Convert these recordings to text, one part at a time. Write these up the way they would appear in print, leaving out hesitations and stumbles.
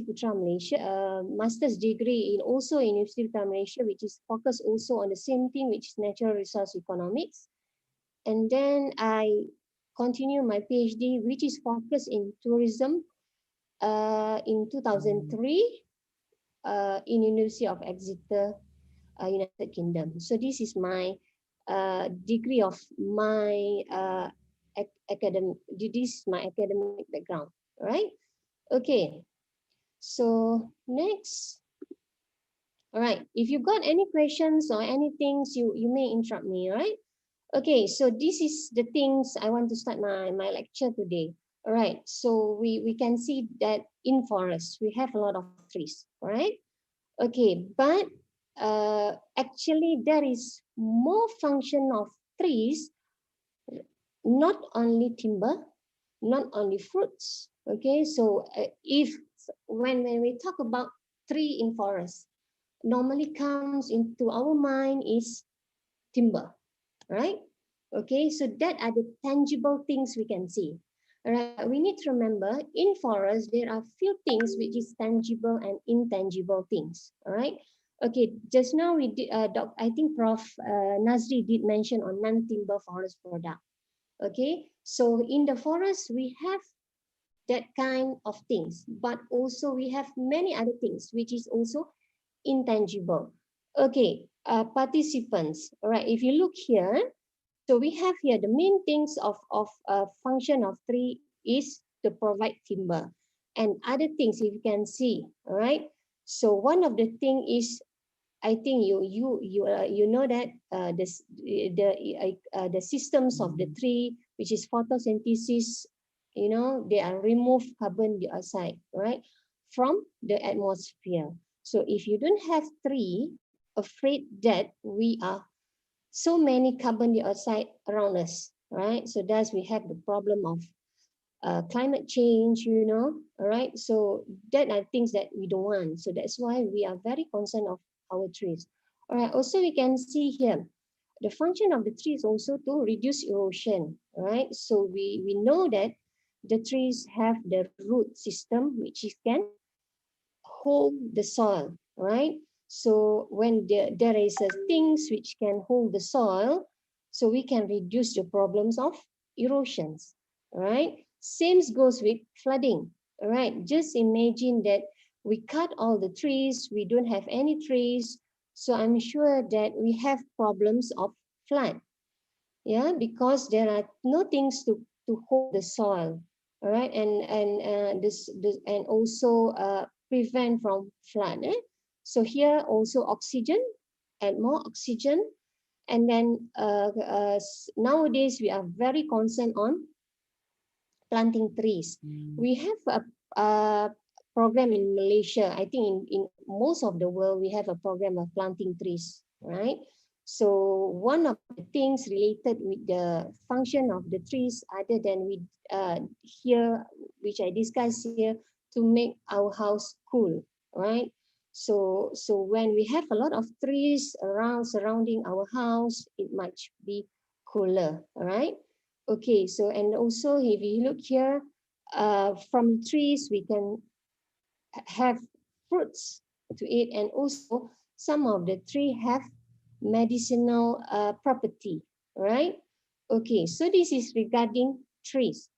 University Putra Malaysia, master's degree in also in University Putra Malaysia, which is focused also on the same thing, which is natural resource economics. And then I continue my PhD, which is focused in tourism in 2003 in University of Exeter, United Kingdom. So this is my degree of my academic. This is my academic background, right? Okay. So next, all right. If you got any questions or any things, you may interrupt me, right? Okay. So this is the things I want to start my lecture today. All right. So we can see that in forests we have a lot of trees, all right? Okay, but actually there is more function of trees, not only timber, not only fruits. Okay, so if when we talk about tree in forest, normally comes into our mind is timber, right? Okay, so that are the tangible things we can see. All right, we need to remember in forest there are few things which is tangible and intangible things. All right. Okay, just now we did. I think Prof. Nazri did mention on non-timber forest product. Okay, so in the forest we have that kind of things, but also we have many other things which is also intangible. Okay, participants. All right, if you look here, so we have here the main things of function of tree is to provide timber and other things if you can see, all right? So one of the thing is, I think you know that the systems of the tree, which is photosynthesis, you know, they are remove carbon dioxide, right, from the atmosphere. So if you don't have tree, afraid that we are so many carbon dioxide around us, right? So thus we have the problem of climate change, you know, all right? So that are things that we don't want. So that's why we are very concerned of our trees. All right, also we can see here, the function of the tree is also to reduce erosion, all right? So we know that the trees have the root system, which is can hold the soil, right? So when there is a things which can hold the soil, so we can reduce the problems of erosions, right? Same goes with flooding, all right? Just imagine that we cut all the trees, we don't have any trees, so I'm sure that we have problems of flood, yeah, because there are no things to hold the soil, all right, and this and also prevent from flood. So here also oxygen, add more oxygen, and then nowadays we are very concerned on planting trees. We have a program in Malaysia. I think in most of the world we have a program of planting trees, right? So one of the things related with the function of the trees, other than we here, which I discussed here, to make our house cool, right? So when we have a lot of trees around surrounding our house, it might be cooler, all right? Okay, so and also if you look here, from trees we can have fruits to eat, and also some of the tree have medicinal property, right? Okay, so this is regarding trees.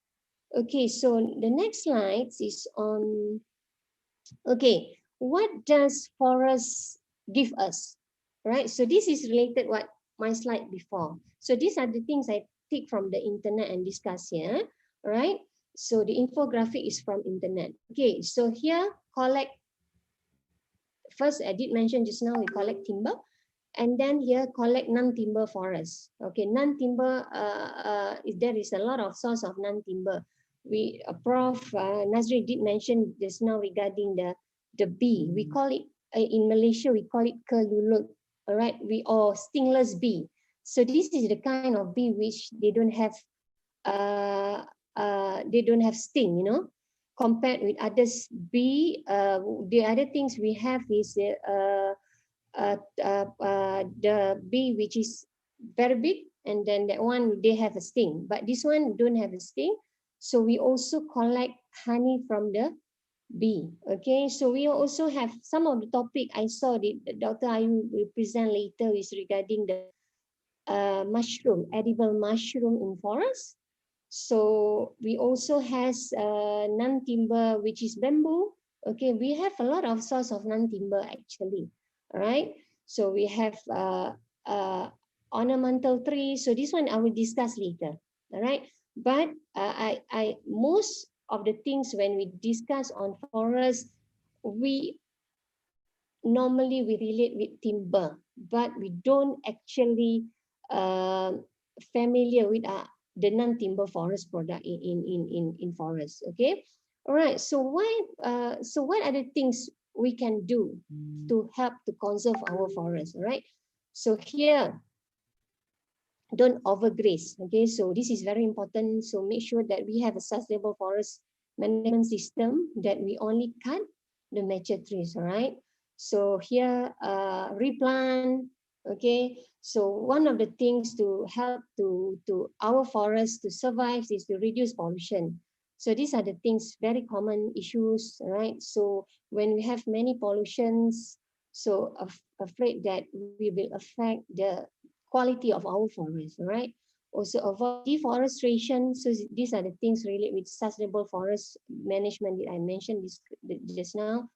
Okay, so the next slide is on, okay, what does forest give us, right? So this is related what my slide before. So these are the things I take from the internet and discuss here, right? So the infographic is from internet. Okay, so here collect, first I did mention just now we collect timber, and then here collect non-timber forests. Okay, non-timber, there is a lot of source of non-timber. We Prof. Nazri did mention just now regarding the bee. We call it in Malaysia we call it kelulut. All right, we or stingless bee. So this is the kind of bee which they don't have sting, you know, compared with others bee. The other things we have is the bee which is very big, and then that one they have a sting, but this one don't have a sting. So we also collect honey from the B. Okay, so we also have some of the topic I saw the Dr. Ayu will present later is regarding the mushroom, edible mushroom in forest. So we also has non-timber, which is bamboo. Okay, we have a lot of source of non-timber actually. All right. So we have ornamental trees. So this one I will discuss later. All right. But I most of the things when we discuss on forest, we normally we relate with timber, but we don't actually uh, familiar with the non-timber forest product in forest. Okay, all right. So what are the things we can do to help to conserve our forest? All right. So here, don't overgraze. Okay, so this is very important. So make sure that we have a sustainable forest management system, that we only cut the mature trees. All right. So here, replant. Okay. So one of the things to help to our forest to survive is to reduce pollution. So these are the things, very common issues, right? So when we have many pollutions, so afraid that we will affect the quality of our forest, right? Also avoid deforestation. So these are the things related with sustainable forest management that I mentioned just now.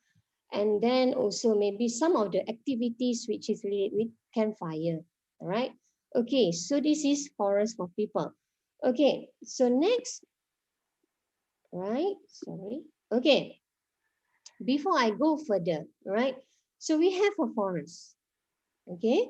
And then also maybe some of the activities which is related with campfire, all right? Okay, so this is forest for people. Okay, so next, right? Sorry. Okay, before I go further, right? So we have a forest, okay?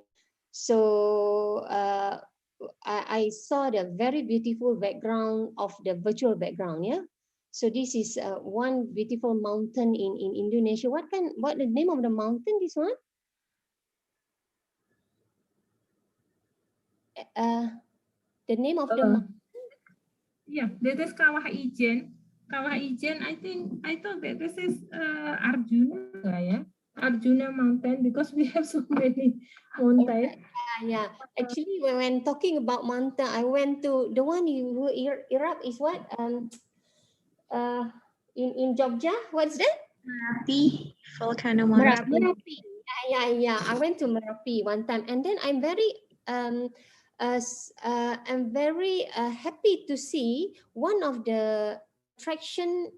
So I saw the very beautiful background of the virtual background, yeah. So this is one beautiful mountain in Indonesia. What the name of the mountain? This one? Uh, the name of the Uh, mountain? yeah, this is Kawah Ijen. Kawah Ijen, I thought that this is Arjuna, ya? Arjuna Mountain, because we have so many All mountains. right. Yeah, yeah. Actually, when talking about mountain, I went to the one you Iraq is what? Uh, in Jogja. What's that? Merapi, volcano Merapi. Merapi. Yeah. I went to Merapi one time, and then um I'm very happy to see one of the attraction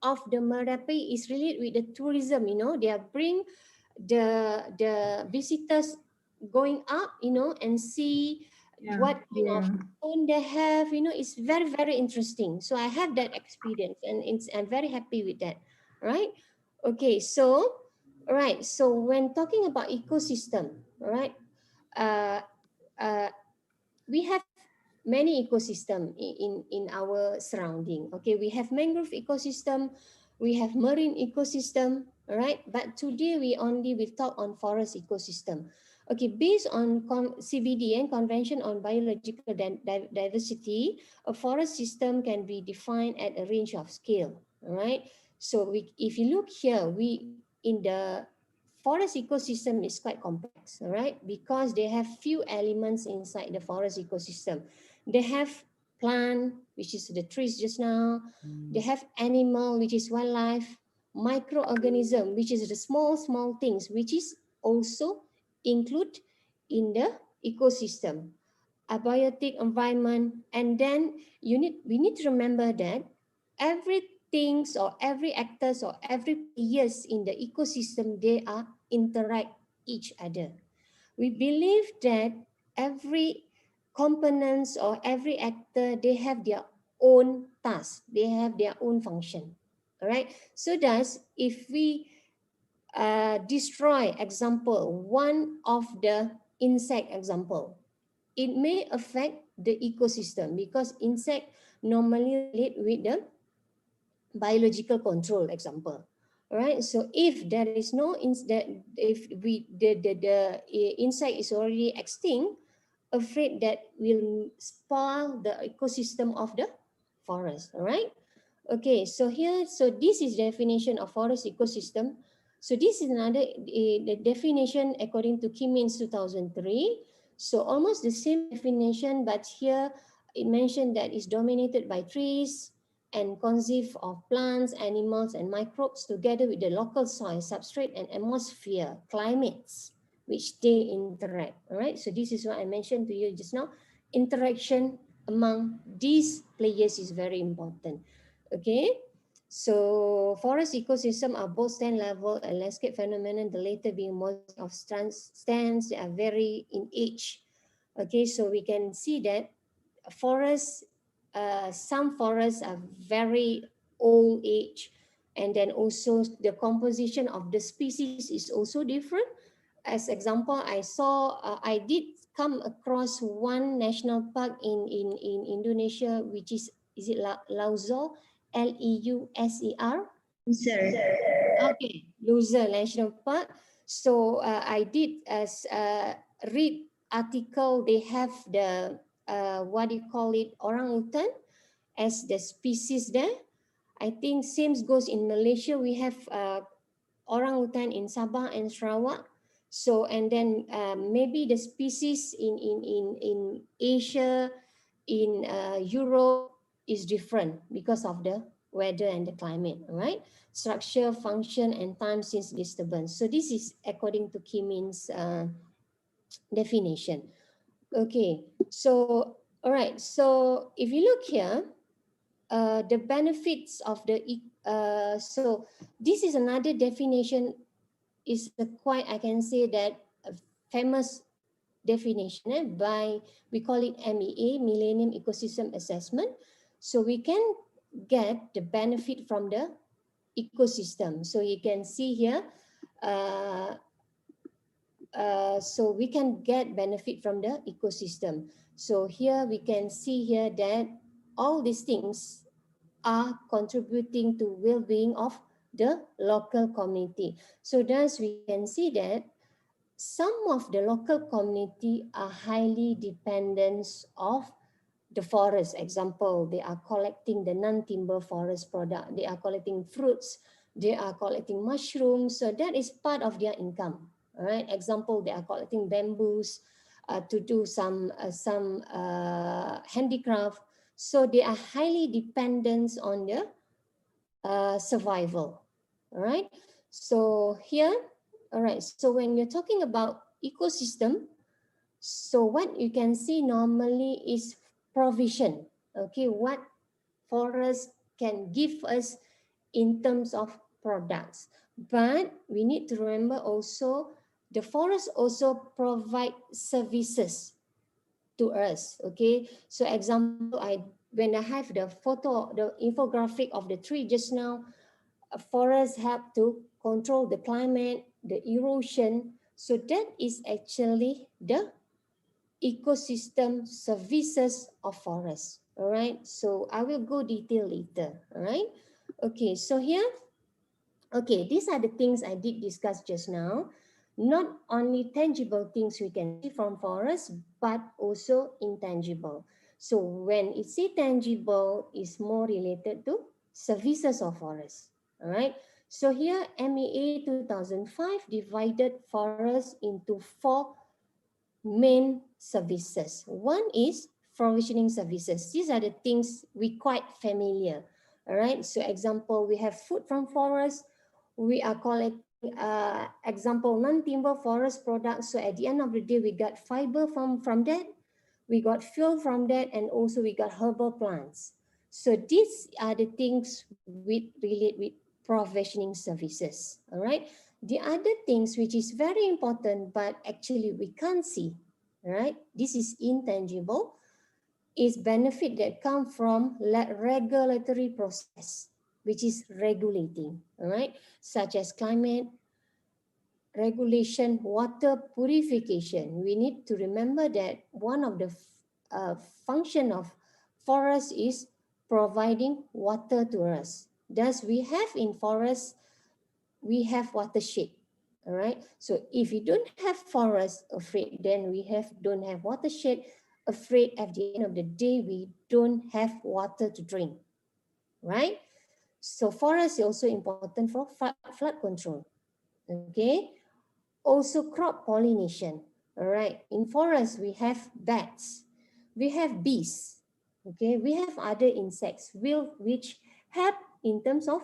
of the Merapi is related with the tourism. You know, they are bring the visitors going up, you know, and see Yeah, what kind of yeah. stone they have. You know, it's very interesting. So I have that experience, and I'm very happy with that. Right? Okay. So, right. So when talking about ecosystem, right? Uh, uh, we have many ecosystem in our surrounding. Okay, we have mangrove ecosystem, we have marine ecosystem, all right? But today we only will talk on forest ecosystem. Okay, based on CBD and Convention on Biological Diversity, a forest system can be defined at a range of scale, all right? So if you look here, we in the forest ecosystem is quite complex, all right, because they have few elements inside the forest ecosystem. They have plant, which is the trees just now. They have animal, which is wildlife, microorganism, which is the small things, which is also include in the ecosystem, abiotic environment. And then we need to remember that everything or every actors or every players in the ecosystem, they are interact each other. We believe that every components or every actor, they have their own task, they have their own function. All right, so thus if we destroy example one of the insect example, it may affect the ecosystem, because insect normally relate with the biological control example. All right, so if there is no if we the insect is already extinct, afraid that will spoil the ecosystem of the forest. All right, okay, so here, so this is definition of forest ecosystem. So this is another the definition according to Kimmins 2003. So almost the same definition, but here it mentioned that it's dominated by trees, and consist of plants, animals, and microbes together with the local soil, substrate, and atmosphere, climates, which they interact. All right. So this is what I mentioned to you just now. Interaction among these players is very important. Okay. So forest ecosystem are both stand level and landscape phenomenon, the latter being mosaic of stands that are very in age. Okay, so we can see that forests, some forests are very old age, and then also the composition of the species is also different. As example, I did come across one national park in Indonesia, which is it Lauser, Leuser? Sir. Okay, Loser National Park. So I did read article. They have the what do you call it, orangutan as the species there. I think same goes in Malaysia. We have orangutan in Sabah and Sarawak. So and then maybe the species in Asia, in Europe is different because of the weather and the climate, right? Structure, function, and time since disturbance. So this is according to Kimin's definition. Okay, so all right. So if you look here, the benefits of the so this is another definition, is a quite, I can say that, a famous definition by, we call it MEA, Millennium Ecosystem Assessment. So we can get the benefit from the ecosystem. So you can see here, uh, so we can get benefit from the ecosystem. So here we can see here that all these things are contributing to well-being of the local community. So thus we can see that some of the local community are highly dependent of the forest. Example, they are collecting the non-timber forest product. They are collecting fruits. They are collecting mushrooms. So that is part of their income. All right. Example, they are collecting bamboos to do some handicraft. So they are highly dependent on the survival. All right. So here, all right. So when you're talking about ecosystem, so what you can see normally is provision. Okay, what forest can give us in terms of products. But we need to remember also the forest also provide services to us. Okay, so example, when I have the photo, the infographic of the tree just now, a forest help to control the climate, the erosion. So that is actually the ecosystem services of forest. All right, so I will go detail later. All right, okay, so here, okay, these are the things I did discuss just now. Not only tangible things we can see from forest, but also intangible. So when it's tangible, it's more related to services of forest. All right, so here MEA 2005 divided forest into 4 main services. One is provisioning services. These are the things we quite familiar. All right. So example, we have food from forest. We are collecting, example, non-timber forest products. So at the end of the day, we got fiber from that. We got fuel from that, and also we got herbal plants. So these are the things we relate with provisioning services. All right. The other things which is very important, but actually we can't see, right? This is intangible, is benefit that come from regulatory process, which is regulating, all right? Such as climate regulation, water purification. We need to remember that one of the function of forest is providing water to us. Thus, we have in forest, we have watershed. All right. So if you don't have forest afraid, then we don't have watershed afraid. At the end of the day, we don't have water to drink. Right. So forest is also important for flood control. Okay. Also crop pollination. All right. In forest, we have bats, we have bees. Okay, we have other insects which help in terms of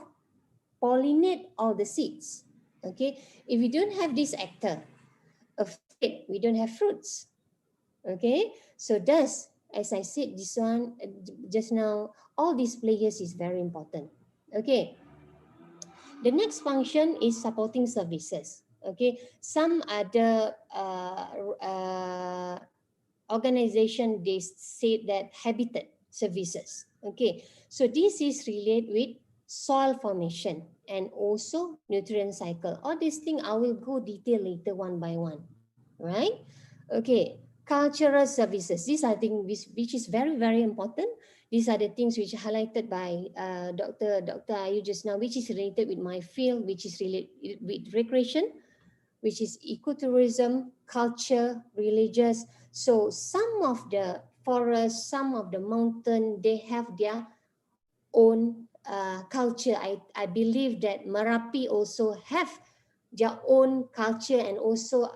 pollinate all the seeds. Okay, if we don't have this actor, afraid we don't have fruits. Okay, so thus, as I said, this one just now, all these players is very important. Okay, the next function is supporting services. Okay, some other organization, they say that habitat services. Okay, so this is related with soil formation and also nutrient cycle. All these things I will go detail later one by one, right? Okay, cultural services, these are things which is very very important. These are the things which are highlighted by Dr. Ayu just now, which is related with my field, which is related with recreation, which is ecotourism, culture, religious. So some of the forests, some of the mountain, they have their own culture. I believe that Merapi also have their own culture, and also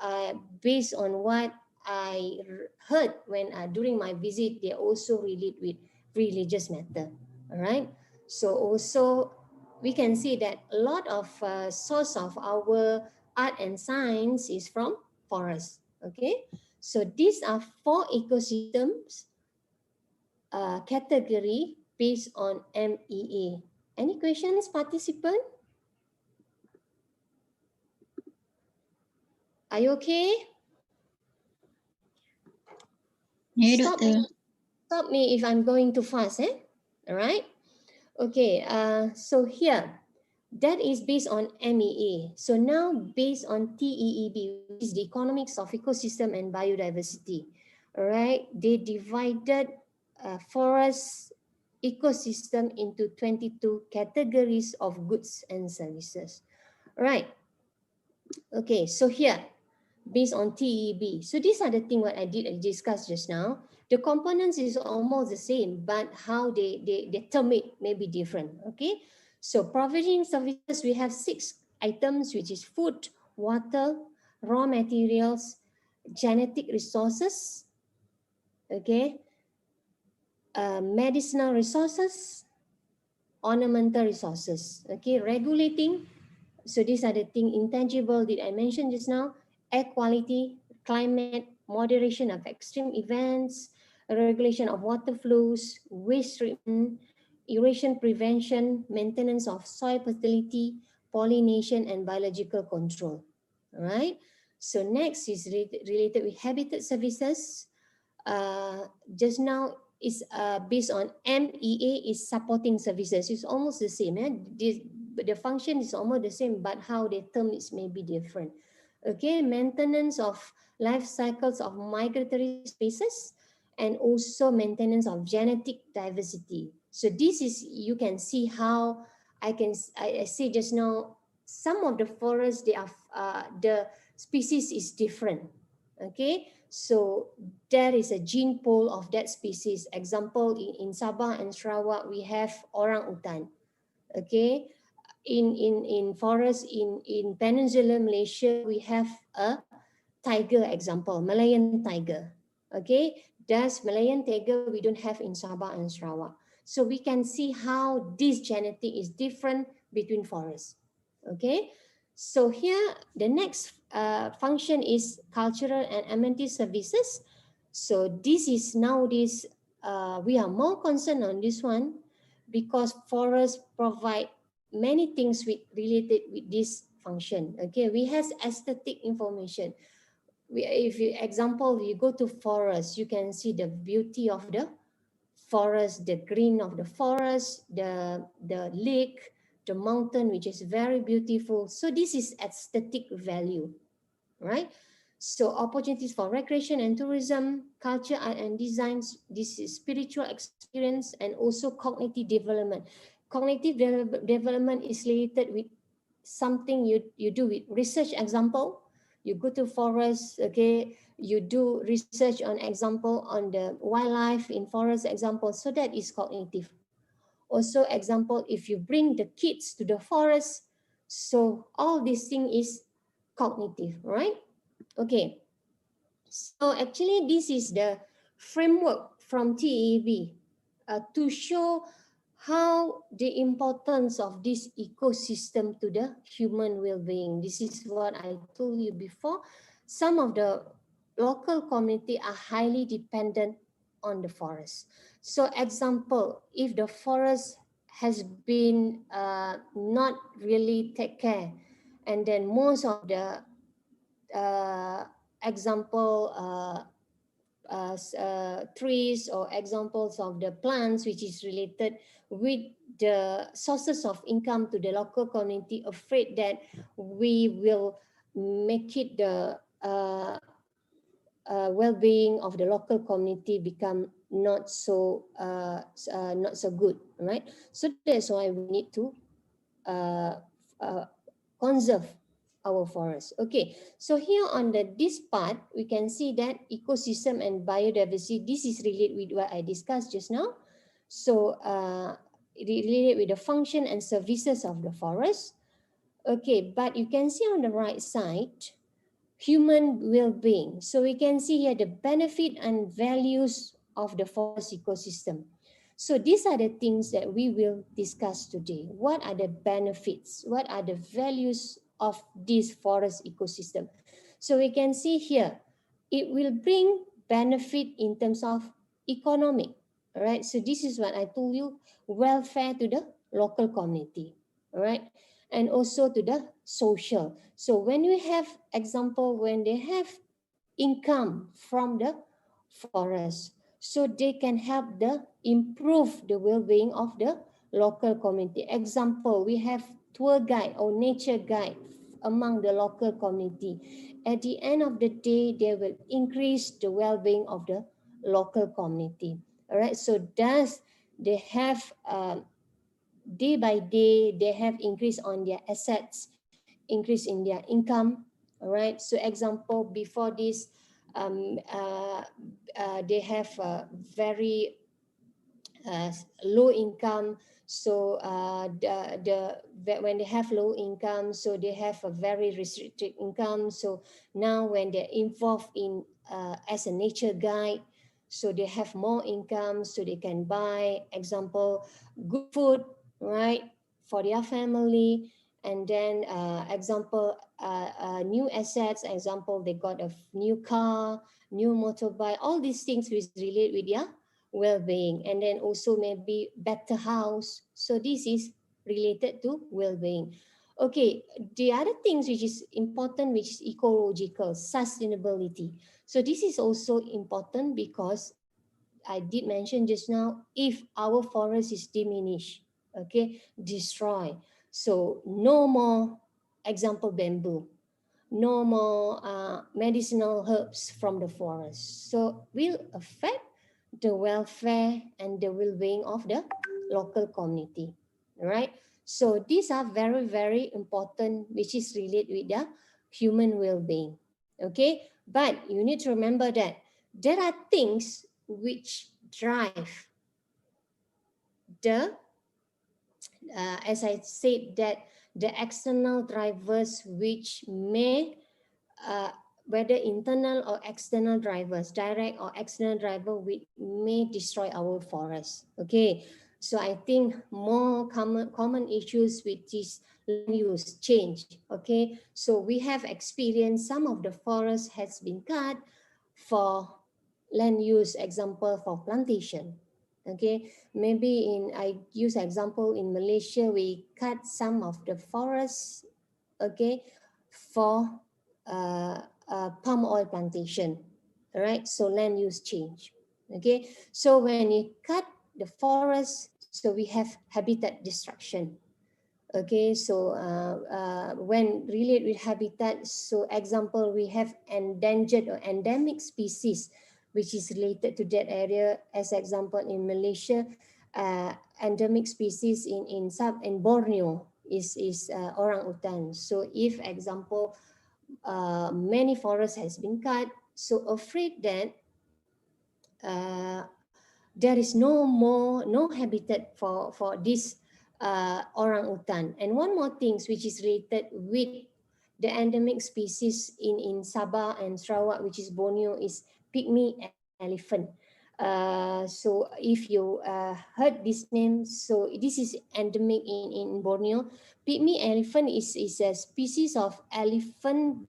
based on what I heard when during my visit, they also relate with religious matter. All right. So also we can see that a lot of source of our art and science is from forest. Okay. So these are 4 ecosystems category based on MEA. Any questions, participant? Are you okay? Yeah, Stop me. Doctor. Stop me if I'm going too fast. All right. Okay. So here, that is based on MEA. So now based on TEEB, which is the Economics of Ecosystem and Biodiversity. All right. They divided forest ecosystem into 22 categories of goods and services. All right. Okay. So here, based on TEB. So these are the things what I discuss just now. The components is almost the same, but how they term it may be different. Okay. So provisioning services, we have 6 items, which is food, water, raw materials, genetic resources, okay, medicinal resources, ornamental resources. Okay, regulating. So these are the things intangible that I mentioned just now: air quality, climate, moderation of extreme events, regulation of water flows, waste treatment, erosion prevention, maintenance of soil fertility, pollination, and biological control. All right. So next is related with habitat services. Just now is based on MEA is supporting services. It's almost the same. The function is almost the same, but how they term it may be different. Okay, maintenance of life cycles of migratory species, and also maintenance of genetic diversity. So this is, you can see how I say just now, some of the forests, they are the species is different. Okay, so there is a gene pool of that species. Example, in Sabah and Sarawak, we have orang utan. Okay, in forest in Peninsula Malaysia, we have a tiger. Example, Malayan tiger. Okay, that's Malayan tiger we don't have in Sabah and Sarawak. So we can see how this genetic is different between forests. Okay, so here the next function is cultural and amenity services. So this is nowadays we are more concerned on this one, because forests provide many things with related with this function. Okay, we have aesthetic information. If you example, you go to forest, you can see the beauty of the forest, the green of the forest, the lake, the mountain, which is very beautiful. So this is aesthetic value, right? So opportunities for recreation and tourism, culture, art and designs. This is spiritual experience and also cognitive development. Cognitive development is related with something you do with research. Example, you go to forest, okay, you do research on example on the wildlife in forest example, so that is cognitive. Also example, if you bring the kids to the forest, so all these thing is cognitive, right? Okay, so actually this is the framework from TEB. to show how the importance of this ecosystem to the human well-being. This is what I told you before. Some of the local community are highly dependent on the forest. So example, if the forest has been not really take care, and then most of the uh, example trees or examples of the plants which is related with the sources of income to the local community, afraid that we will make it the well-being of the local community become not so good, right? So that's why we need to uh, uh, conserve our forest. Okay, so here on this part, we can see that ecosystem and biodiversity, this is related with what I discussed just now. So related with the function and services of the forest. Okay, but you can see on the right side, human well-being. So we can see here the benefit and values of the forest ecosystem. So these are the things that we will discuss today. What are the benefits? What are the values of this forest ecosystem? So we can see here, it will bring benefit in terms of economic. All right. So this is what I told you, welfare to the local community. All right. And also to the social. So when we have example, when they have income from the forest, so they can help the improve the well-being of the local community. Example, we have tour guide or nature guide among the local community. At the end of the day, they will increase the well-being of the local community. All right. So thus they have day by day they have increase on their assets, increase in their income. All right. So example, before this, um, uh, they have a very low income. So when they have low income, so they have a very restricted income. So now when they're involved in as a nature guide, so they have more income, so they can buy, example, good food, right, for their family. And then example, new assets, example, they got a new car, new motorbike, all these things which relate with their well-being. And then also maybe better house. So this is related to well-being. Okay, the other things which is important, which is ecological sustainability. So this is also important because I did mention just now, if our forest is diminished, okay, destroy, so no more, example, bamboo, no more medicinal herbs from the forest. So will affect the welfare and the well-being of the local community, right? So these are very, very important, which is related with the human well-being, okay? But you need to remember that there are things which drive the, as I said, that the external drivers which may uh, whether internal or external drivers, direct or external driver, we may destroy our forest. Okay, so I think more common issues with this land use change. Okay, so we have experienced some of the forest has been cut for land use, example for plantation. Okay, maybe I use example in Malaysia, we cut some of the forests, okay, for uh, palm oil plantation. All right, so land use change. Okay, so when you cut the forest, so we have habitat destruction. Okay, so when related with habitat, so example, we have endangered or endemic species which is related to that area. As example, in Malaysia, endemic species in Borneo is orang utan. So if example, many forests has been cut, so afraid that uh, there is no habitat for this orang utan. And one more things which is related with the endemic species in Sabah and Sarawak, which is Borneo, is pygmy elephant. So if you heard this name, so this is endemic in Borneo. Pygmy elephant is a species of elephant,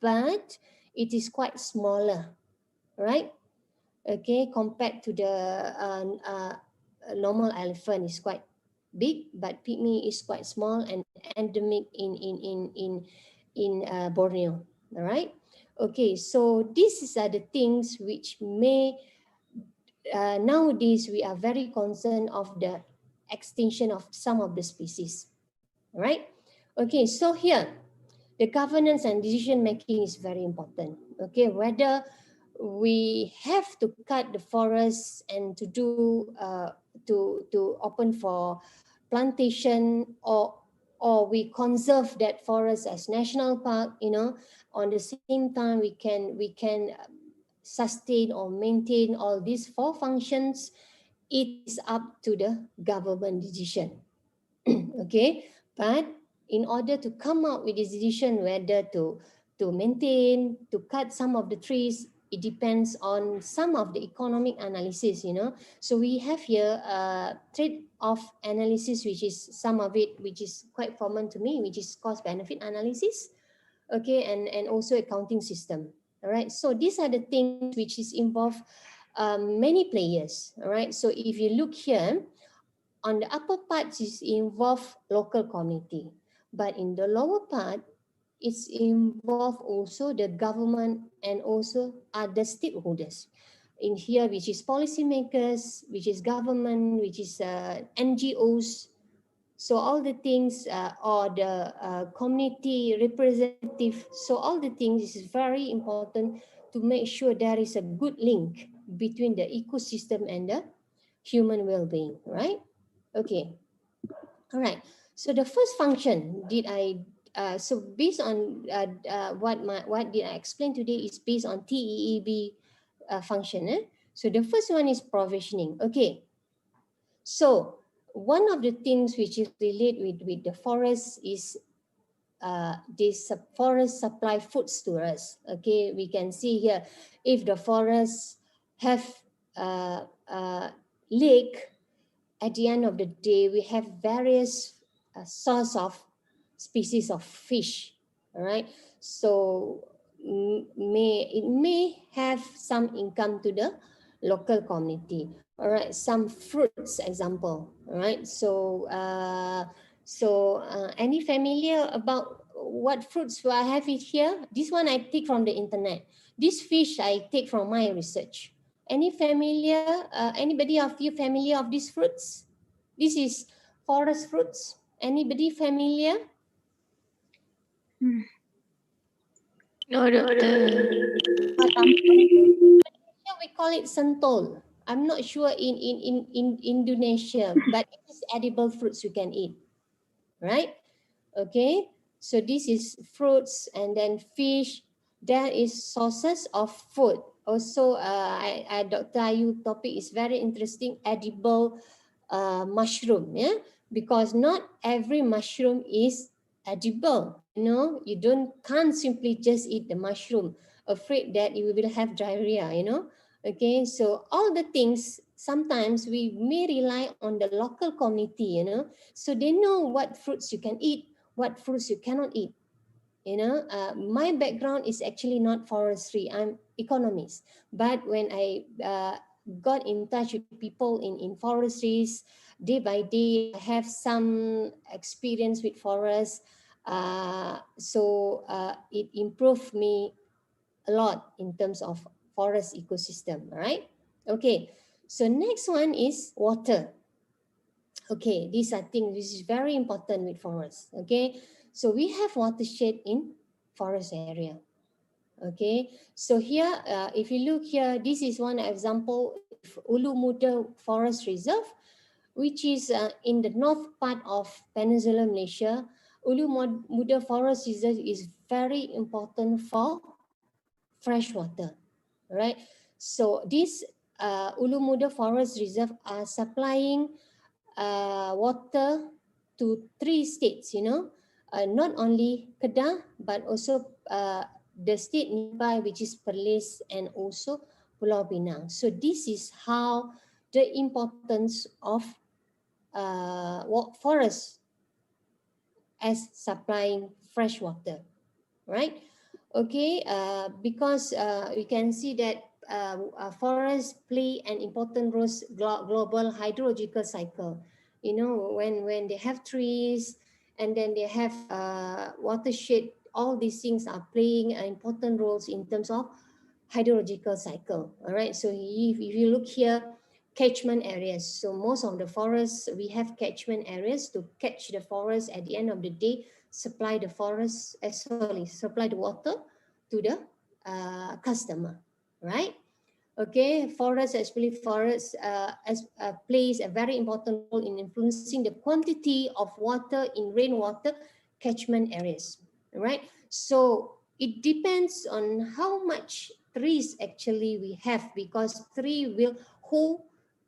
but it is quite smaller, right? Okay, compared to the normal elephant is quite big, but pygmy is quite small and endemic in Borneo. All right. Okay, so these are the things which may nowadays we are very concerned of the extinction of some of the species. All right. Okay, so here the governance and decision making is very important. Okay, whether we have to cut the forests and to do to open for plantation, or we conserve that forest as national park, you know, on the same time we can sustain or maintain all these four functions. It is up to the government decision. Okay, but in order to come up with this decision whether to maintain, to cut some of the trees, it depends on some of the economic analysis, you know. So we have here a trade-off analysis, which is some of it which is quite common to me, which is cost benefit analysis. Okay, and also accounting system. All right, so these are the things which is involve many players. All right, so if you look here, on the upper part is involve local community, but in the lower part it's involve also the government and also other stakeholders in here, which is policymakers, which is government, which is NGOs. So all the things or the community representative, so all the things is very important to make sure there is a good link between the ecosystem and the human well-being, right? Okay. All right. So the first function did I so based on what did I explain today is based on TEEB function. So the first one is provisioning. Okay. So one of the things which is relate with the forest is this forest supply foods to us. Okay, we can see here if the forests have lake, at the end of the day, we have various source of species of fish. All right, so it may have some income to the local community. All right, some fruits example. All right, so any familiar about what fruits do I have it here? This one I take from the internet. This fish I take from my research. Any familiar? Anybody of you familiar of these fruits? This is forest fruits. Anybody familiar? No, doctor. Yeah, we call it sentol. I'm not sure in Indonesia, but it is edible fruits you can eat, right? Okay, so this is fruits and then fish. That is sources of food. Also, Dr. Ayu topic is very interesting. Edible mushroom, yeah, because not every mushroom is edible. You know, you can't simply just eat the mushroom, afraid that you will have diarrhea. You know, okay. So all the things sometimes we may rely on the local community. You know, so they know what fruits you can eat, what fruits you cannot eat. You know, my background is actually not forestry. I'm economist. But when I got in touch with people in forestries, day by day, I have some experience with forests. So it improved me a lot in terms of forest ecosystem. All right. Okay. So next one is water. Okay, these are things which is very important with forests. Okay, so we have watershed in forest area. Okay, so here, if you look here, this is one example, Ulu Muda Forest Reserve, which is in the north part of Peninsular Malaysia. Ulu Muda Forest Reserve is very important for fresh water, right? So this Ulu Muda Forest Reserve are supplying water to 3 states, you know, not only Kedah, but also the state nearby, which is Perlis and also Pulau Pinang. So this is how the importance of forest as supplying fresh water, right? Okay, because we can see that forests play an important role global hydrological cycle. You know, when they have trees and then they have watershed, all these things are playing important roles in terms of hydrological cycle. All right, so if you look here, catchment areas. So most of the forests, we have catchment areas to catch the forest at the end of the day, supply the forest, supply the water to the customer, right? Okay, forests, especially forests, plays a very important role in influencing the quantity of water in rainwater catchment areas, right? So it depends on how much trees actually we have, because tree will hold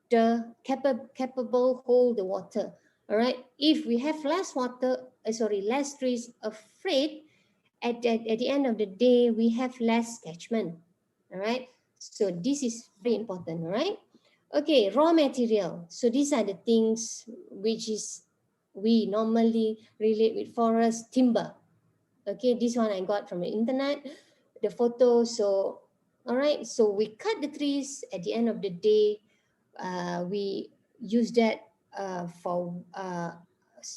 the capable hold the water. All right. If we have less water, less trees afraid, at the end of the day, we have less catchment. All right. So this is very important. All right. Okay. Raw material. So these are the things which is we normally relate with forest timber. Okay. This one I got from the internet, the photo. So, all right. So we cut the trees at the end of the day. We use that for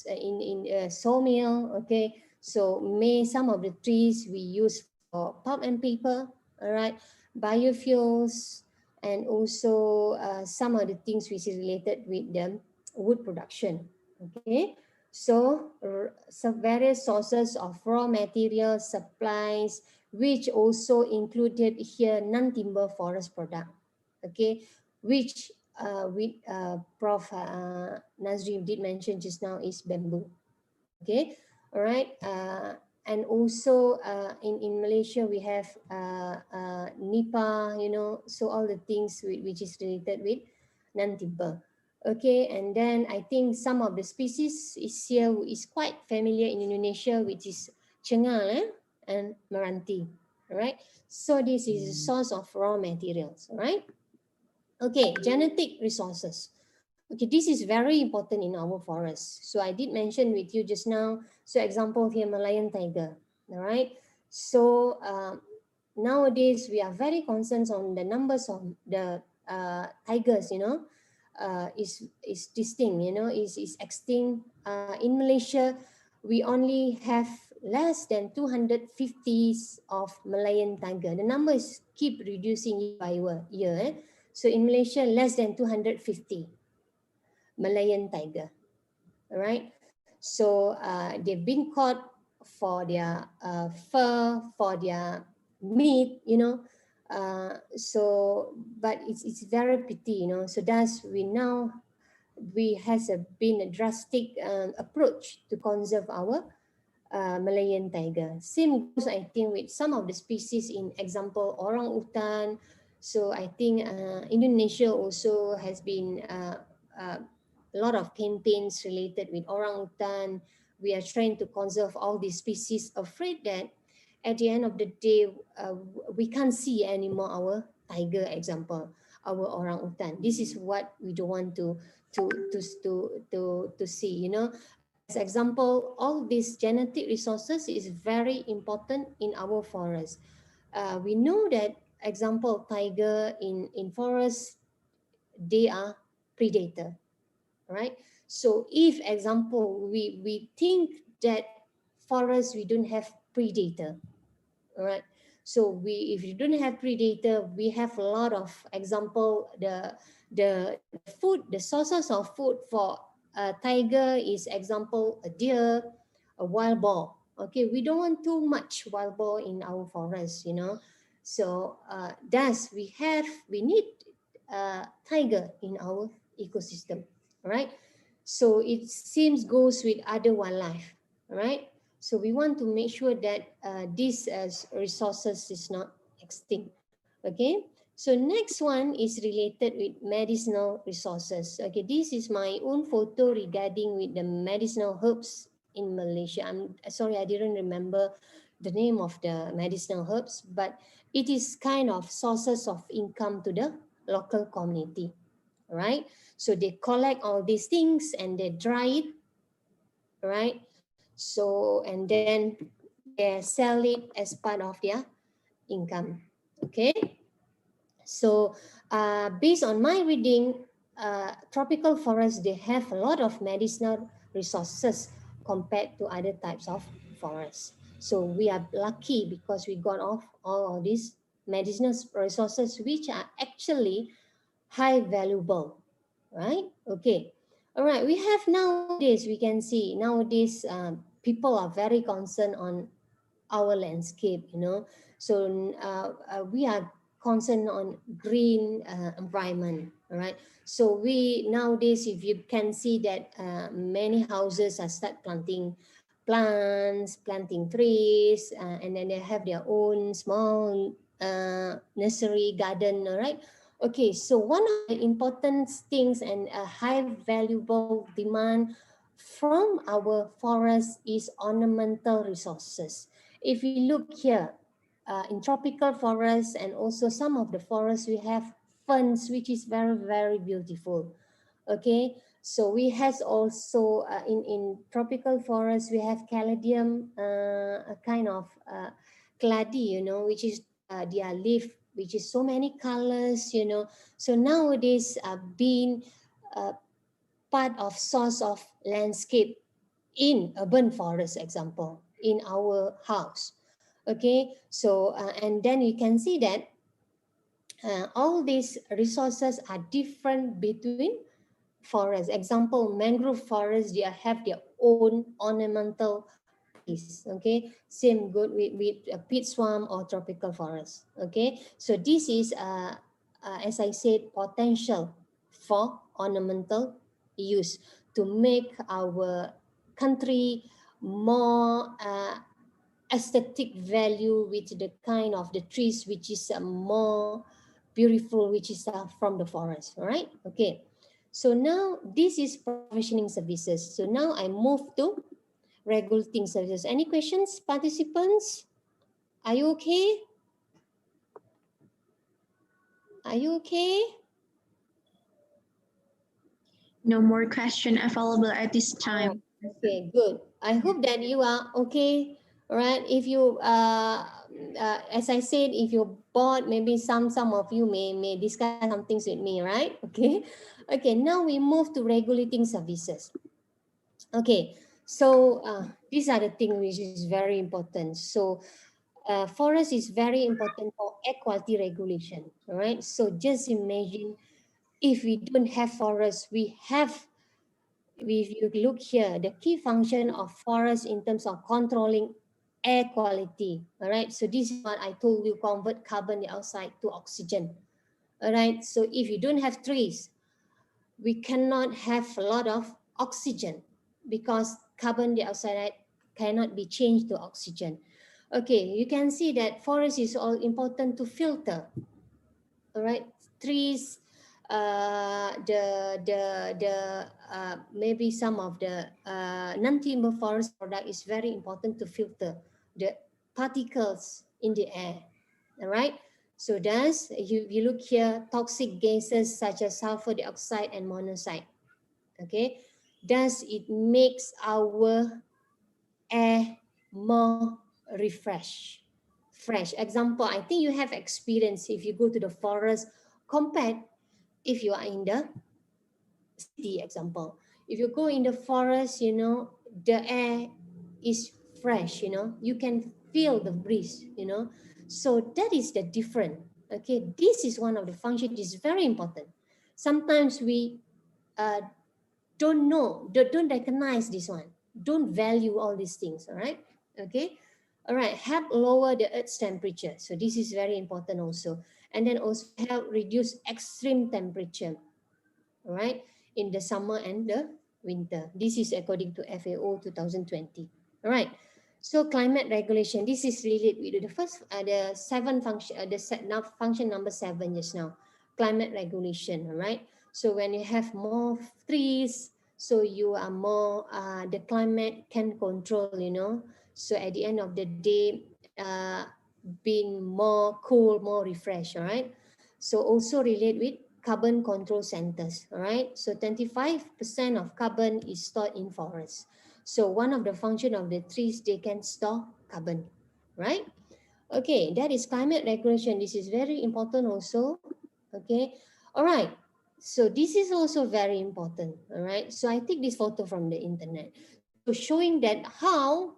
in sawmill. Okay, so some of the trees we use for pulp and paper. All right, biofuels, and also some of the things which is related with the wood production. Okay, so some various sources of raw material supplies, which also included here non-timber forest product. Okay, which Prof. Nazri did mention just now is bamboo. Okay, all right. And also in Malaysia we have nipa, you know, so all the things which is related with non-timber. Okay, and then I think some of the species is here is quite familiar in Indonesia, which is cengal and meranti. All right, so this is a source of raw materials. All right. Okay, genetic resources. Okay, this is very important in our forests. So I did mention with you just now. So example here, Himalayan tiger. All right. So nowadays we are very concerned on the numbers of the tigers. You know, is distinct. You know, is extinct. In Malaysia, we only have less than 250 of Malayan tiger. The numbers keep reducing year by year. So in Malaysia, less than 250 Malayan tiger. All right. So they've been caught for their fur, for their meat, you know. So, but it's very pity, you know. So thus we has been a drastic approach to conserve our Malayan tiger. Same goes, I think, with some of the species. In example, orang utan. So I think Indonesia also has been a lot of campaigns related with orang utan. We are trying to conserve all these species, afraid that at the end of the day, we can't see anymore our tiger, example, our orang utan. This is what we don't want to see, you know. As example, all these genetic resources is very important in our forest. We know that, example, tiger in forest, they are predator, right? So if, example, we think that forest we don't have predator, all right? So if you don't have predator, we have a lot of example, the food, the sources of food for a tiger is, example, a deer, a wild boar. Okay, we don't want too much wild boar in our forest, you know. So thus we need tiger in our ecosystem, all right? So it seems goes with other wildlife, all right? So we want to make sure that these resources is not extinct. Okay. So next one is related with medicinal resources. Okay, this is my own photo regarding with the medicinal herbs in Malaysia. I'm sorry, I didn't remember the name of the medicinal herbs, but it is kind of sources of income to the local community, right? So they collect all these things and they dry it, right? So, and then they sell it as part of their income, okay? So based on my reading, tropical forests, they have a lot of medicinal resources compared to other types of forests. So we are lucky because we got off all of these medicinal resources, which are actually high valuable, right? Okay. All right. We have nowadays, we can see nowadays people are very concerned on our landscape, you know. So we are concerned on green environment, all right. So we nowadays, if you can see that many houses are start planting plants, planting trees, and then they have their own small nursery garden, all right. Okay, so one of the important things and a high valuable demand from our forest is ornamental resources. If we look here, in tropical forests and also some of the forests, we have ferns, which is very, very beautiful. Okay, so we has also in tropical forests, we have caladium, a kind of clady, you know, which is their leaf, which is so many colors, you know. So nowadays, being uh, part of source of landscape in urban forest, example, in our house. Okay, so and then you can see that all these resources are different between forests. Example, mangrove forests, they have their own ornamental trees. Okay, same good with a peat swamp or tropical forest. Okay, so this is as I said, potential for ornamental use to make our country more aesthetic value with the kind of the trees which is more beautiful, which is from the forest. All right, okay. So now this is provisioning services. So now I move to regulating services. Any questions, participants? Are you okay? Are you okay? No more question available at this time. Okay, good. I hope that you are okay. All right. If you, as I said, if you're bored, maybe some of you may discuss some things with me, right? Okay. Okay. Now we move to regulating services. Okay. So these are the things which is very important. So forest is very important for air quality regulation. All right. So just imagine if we don't have forests, we have, if you look here, the key function of forest in terms of controlling air quality. All right. So this is what I told you, convert carbon dioxide to oxygen. All right. So if you don't have trees, we cannot have a lot of oxygen because carbon dioxide cannot be changed to oxygen. Okay, you can see that forest is all important to filter. All right, trees, maybe some of the non-timber forest product is very important to filter the particles in the air. All right. So does you look here, toxic gases such as sulfur dioxide and monoxide. Okay, does it makes our air more fresh. Example, I think you have experience if you go to the forest compared if you are in the city. Example, if you go in the forest, you know, the air is fresh, you know, you can feel the breeze, you know. So that is the difference. Okay, this is one of the functions is very important. Sometimes we uh, don't know, don't recognize this one, don't value all these things. All right. Okay. All right, help lower the earth's temperature, so this is very important also. And then also help reduce extreme temperature, all right, in the summer and the winter. This is according to FAO 2020. All right. So climate regulation, this is related with the first, the seven function, now function number 7 just now, climate regulation. All right. So when you have more trees, so you are more, the climate can control, you know. So at the end of the day, being more cool, more refreshed, all right? So also relate with carbon control centers, all right? So 25% of carbon is stored in forests. So one of the function of the trees, they can store carbon, right? Okay, that is climate regulation. This is very important also. Okay, all right. So this is also very important. All right. So I take this photo from the internet. So showing that how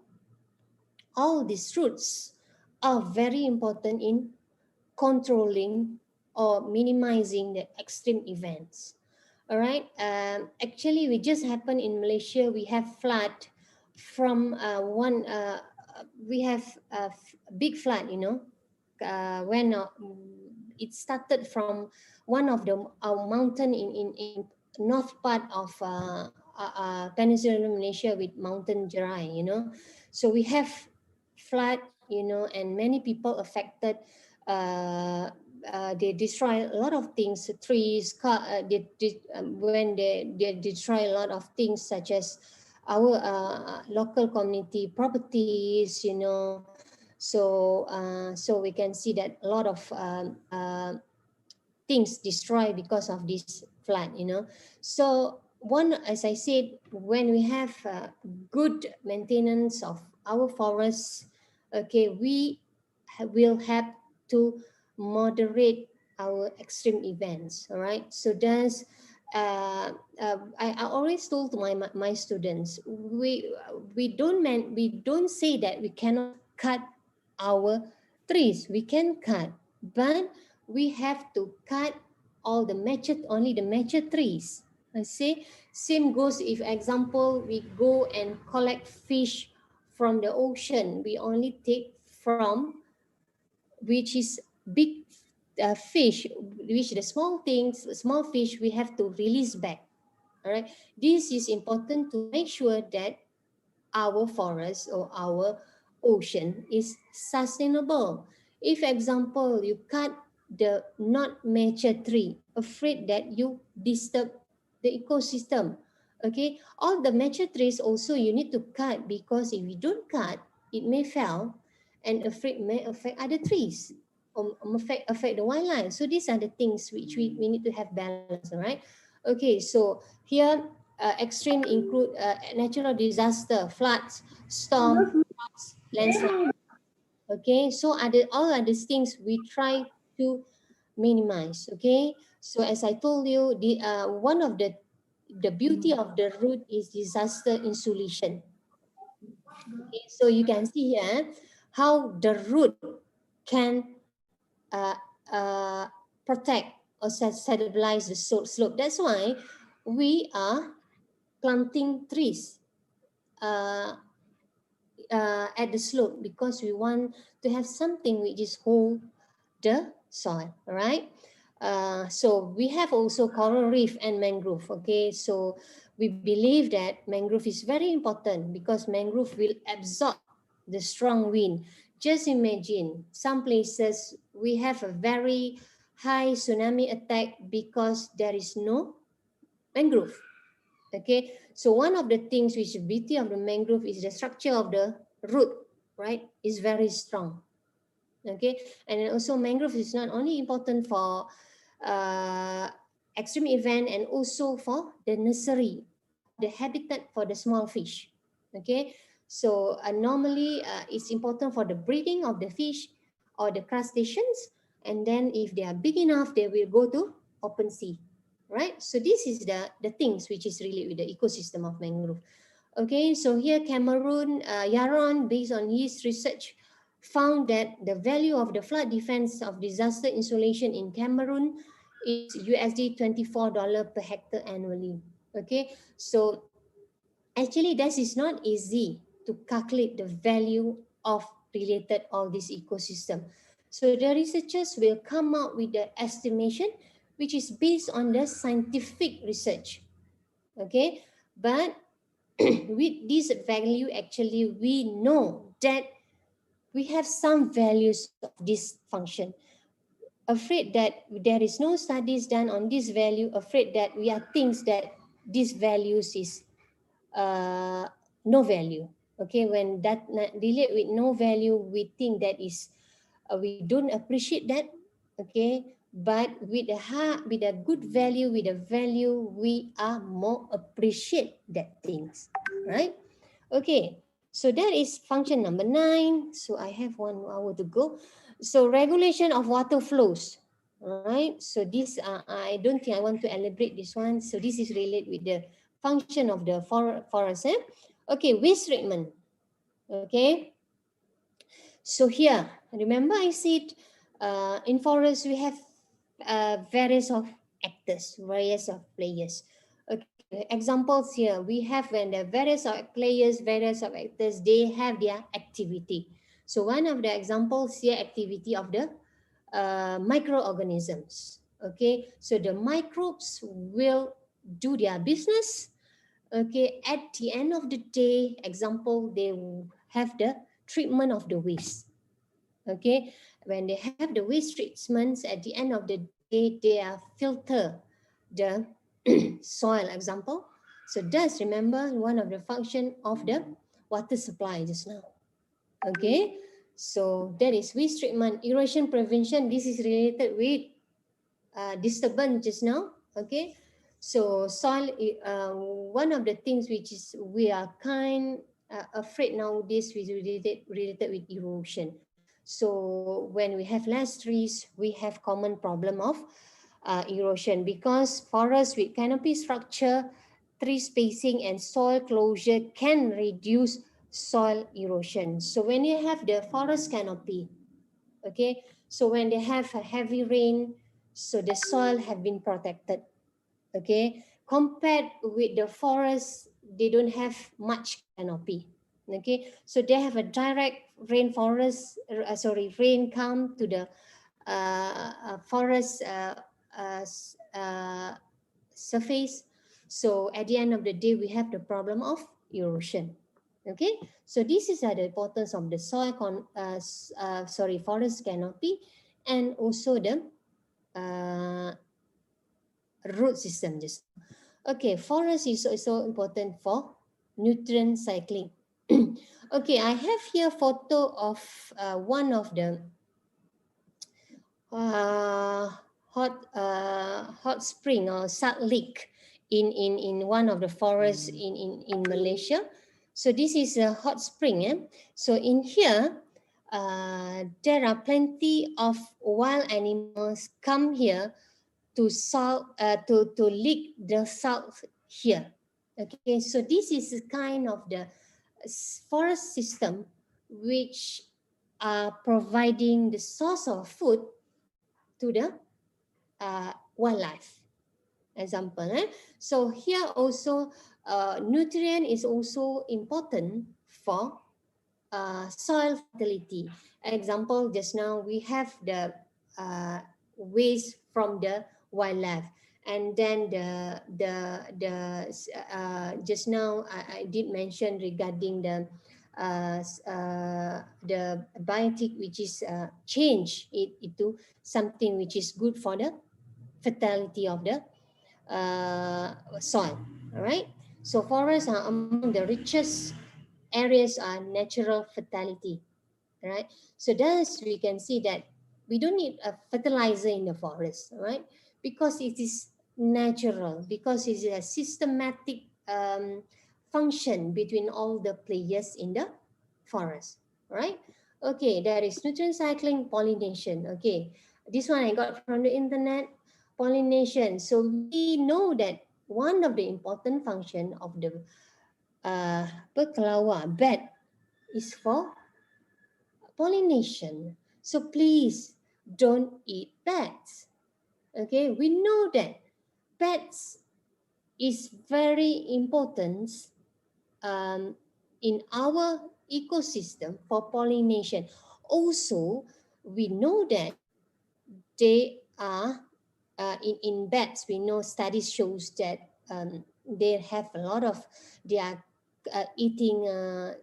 all these roots are very important in controlling or minimizing the extreme events. All right. Actually, we just happened in Malaysia. We have flood from one. We have a big flood. You know, when it started from one of the mountain in north part of Peninsular Malaysia with Mountain Jerai. You know, so we have flood. You know, and many people affected. They destroy a lot of things, trees, when they destroy a lot of things such as our local community properties, you know. So we can see that a lot of things destroyed because of this flood, you know. So one, as I said, when we have good maintenance of our forests, okay, we will have to moderate our extreme events, all right? So that's I always told my students, we don't say that we cannot cut our trees. We can cut, but we have to cut all the only the mature trees. I say same goes if example we go and collect fish from the ocean. We only take from which is big fish, which the small fish we have to release back. All right. This is important to make sure that our forest or our ocean is sustainable. If example you cut the not mature tree, afraid that you disturb the ecosystem. Okay, all the mature trees also you need to cut, because if you don't cut, it may fall and afraid may affect other trees or affect the wildlife. So these are the things which we need to have balance, all right? Okay, so here extreme include natural disaster, floods, storm, droughts, landslide. Okay, so all are these things we try to minimize. Okay, so as I told you, one of the beauty of the root is disaster insulation. Okay, so you can see here how the root can uh, uh, protect or stabilize the slope. That's why we are planting trees uh, at the slope, because we want to have something which is hold the soil, right? So we have also coral reef and mangrove. Okay, so we believe that mangrove is very important because mangrove will absorb the strong wind. Just imagine some places we have a very high tsunami attack because there is no mangrove. Okay, so one of the things which is beauty of the mangrove is the structure of the root, right? Is very strong. Okay, and then also mangrove is not only important for uh, extreme event and also for the nursery or the habitat for the small fish. Okay, so normally it's important for the breeding of the fish or the crustaceans, and then if they are big enough, they will go to open sea, right? So this is the things which is related with the ecosystem of mangrove. Okay, so here Cameroon, Yaron, based on his research, found that the value of the flood defense of disaster insulation in Cameroon is USD $24 per hectare annually. Okay, so actually that is not easy to calculate the value of related all this ecosystem. So the researchers will come out with the estimation which is based on the scientific research. Okay, but with this value, actually we know that we have some values of this function. Afraid that there is no studies done on this value, afraid that we are things that these values is no value. Okay, when that relate with no value, we think that is we don't appreciate that. Okay, but with with a good value, with a value, we are more appreciate that things, right? Okay, so that is function number 9. So I have 1 hour to go. So regulation of water flows, right? So this I don't think I want to elaborate this one. So this is related with the function of the forest. Okay, waste treatment. Okay, so here, remember I said in forest we have various of actors, various of players. Okay, examples here we have when the various of players, various of actors, they have their activity. So one of the examples here, activity of the microorganisms. Okay, so the microbes will do their business. Okay, at the end of the day, example, they will have the treatment of the waste. Okay, when they have the waste treatments, at the end of the day, they are filter the soil, example. So that's, remember, one of the function of the water supply just now. Okay, so that is waste treatment. Erosion prevention, this is related with disturbance just now. Okay, so soil, one of the things which is we are kind afraid nowadays is related with erosion. So when we have less trees, we have common problem of erosion, because forests with canopy structure, tree spacing and soil closure can reduce soil erosion. So when you have the forest canopy, okay, so when they have a heavy rain, so the soil have been protected. Okay, compared with the forest, they don't have much canopy. Okay, so they have a direct rain come to the forest uh, surface. So at the end of the day, we have the problem of erosion. Okay, so this is the importance of the forest canopy, and also the uh, root system. Just okay, forest is also important for nutrient cycling. Okay, I have here photo of one of the uh, hot spring or salt lake in one of the forests in Malaysia. So this is a hot spring. So in here, there are plenty of wild animals come here to lick the salt here. Okay, so this is kind of the forest system which are providing the source of food to the wildlife. Example, so here also nutrient is also important for soil fertility. Example, just now we have the waste from the wildlife, and then just now I did mention regarding the biotic, which is change it into something which is good for the fertility of the soil. All right. So forests are among the richest areas are natural fertility, right? So thus we can see that we don't need a fertilizer in the forest, right? Because it is natural, because it is a systematic function between all the players in the forest, right? Okay, there is nutrient cycling, pollination. Okay, this one I got from the internet. Pollination. So we know that one of the important function of the berkelawar bat is for pollination. So please don't eat bats. Okay, we know that bats is very important um, in our ecosystem for pollination. Also, we know that they are in bats. We know studies shows that they have a lot of, they are eating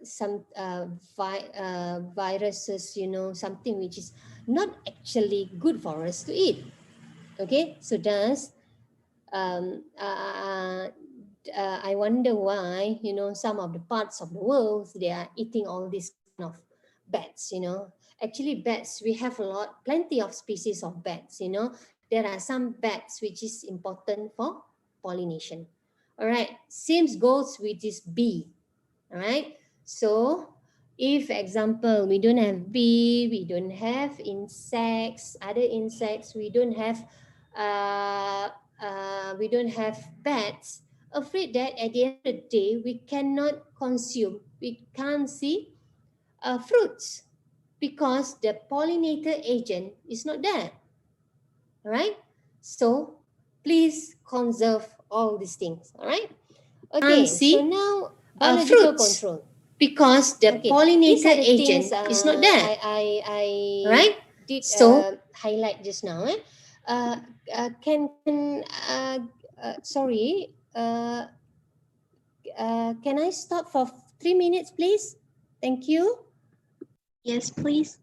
some viruses, something which is not actually good for us to eat. Okay, so thus um, uh, I wonder why, some of the parts of the world, they are eating all these kind of bats. Actually, bats, we have plenty of species of bats. There are some bats which is important for pollination. All right, same goes with this bee. All right. So if example we don't have bee, we don't have insects, other insects, we don't have bats, afraid that at the end of the day we cannot consume, we can't see fruits because the pollinator agent is not there. All right. So please conserve all these things. All right. Okay, so now biological fruits control. because the Okay, these pollinator are the agent things is not there, I right? did So highlight just now. Sorry, can I stop for 3 minutes, please? Thank you. yes, please.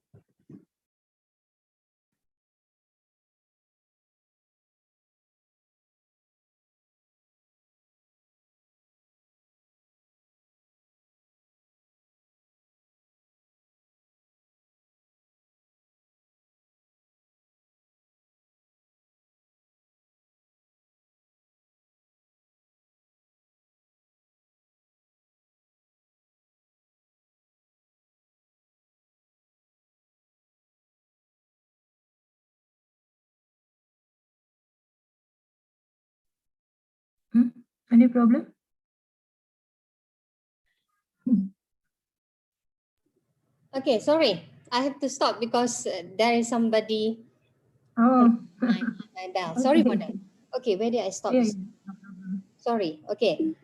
Any problem? Okay, sorry. I have to stop because there is somebody Oh, my bell. Sorry for that. okay. Okay, where did I stop? Yeah, yeah, no problem. Sorry. Okay.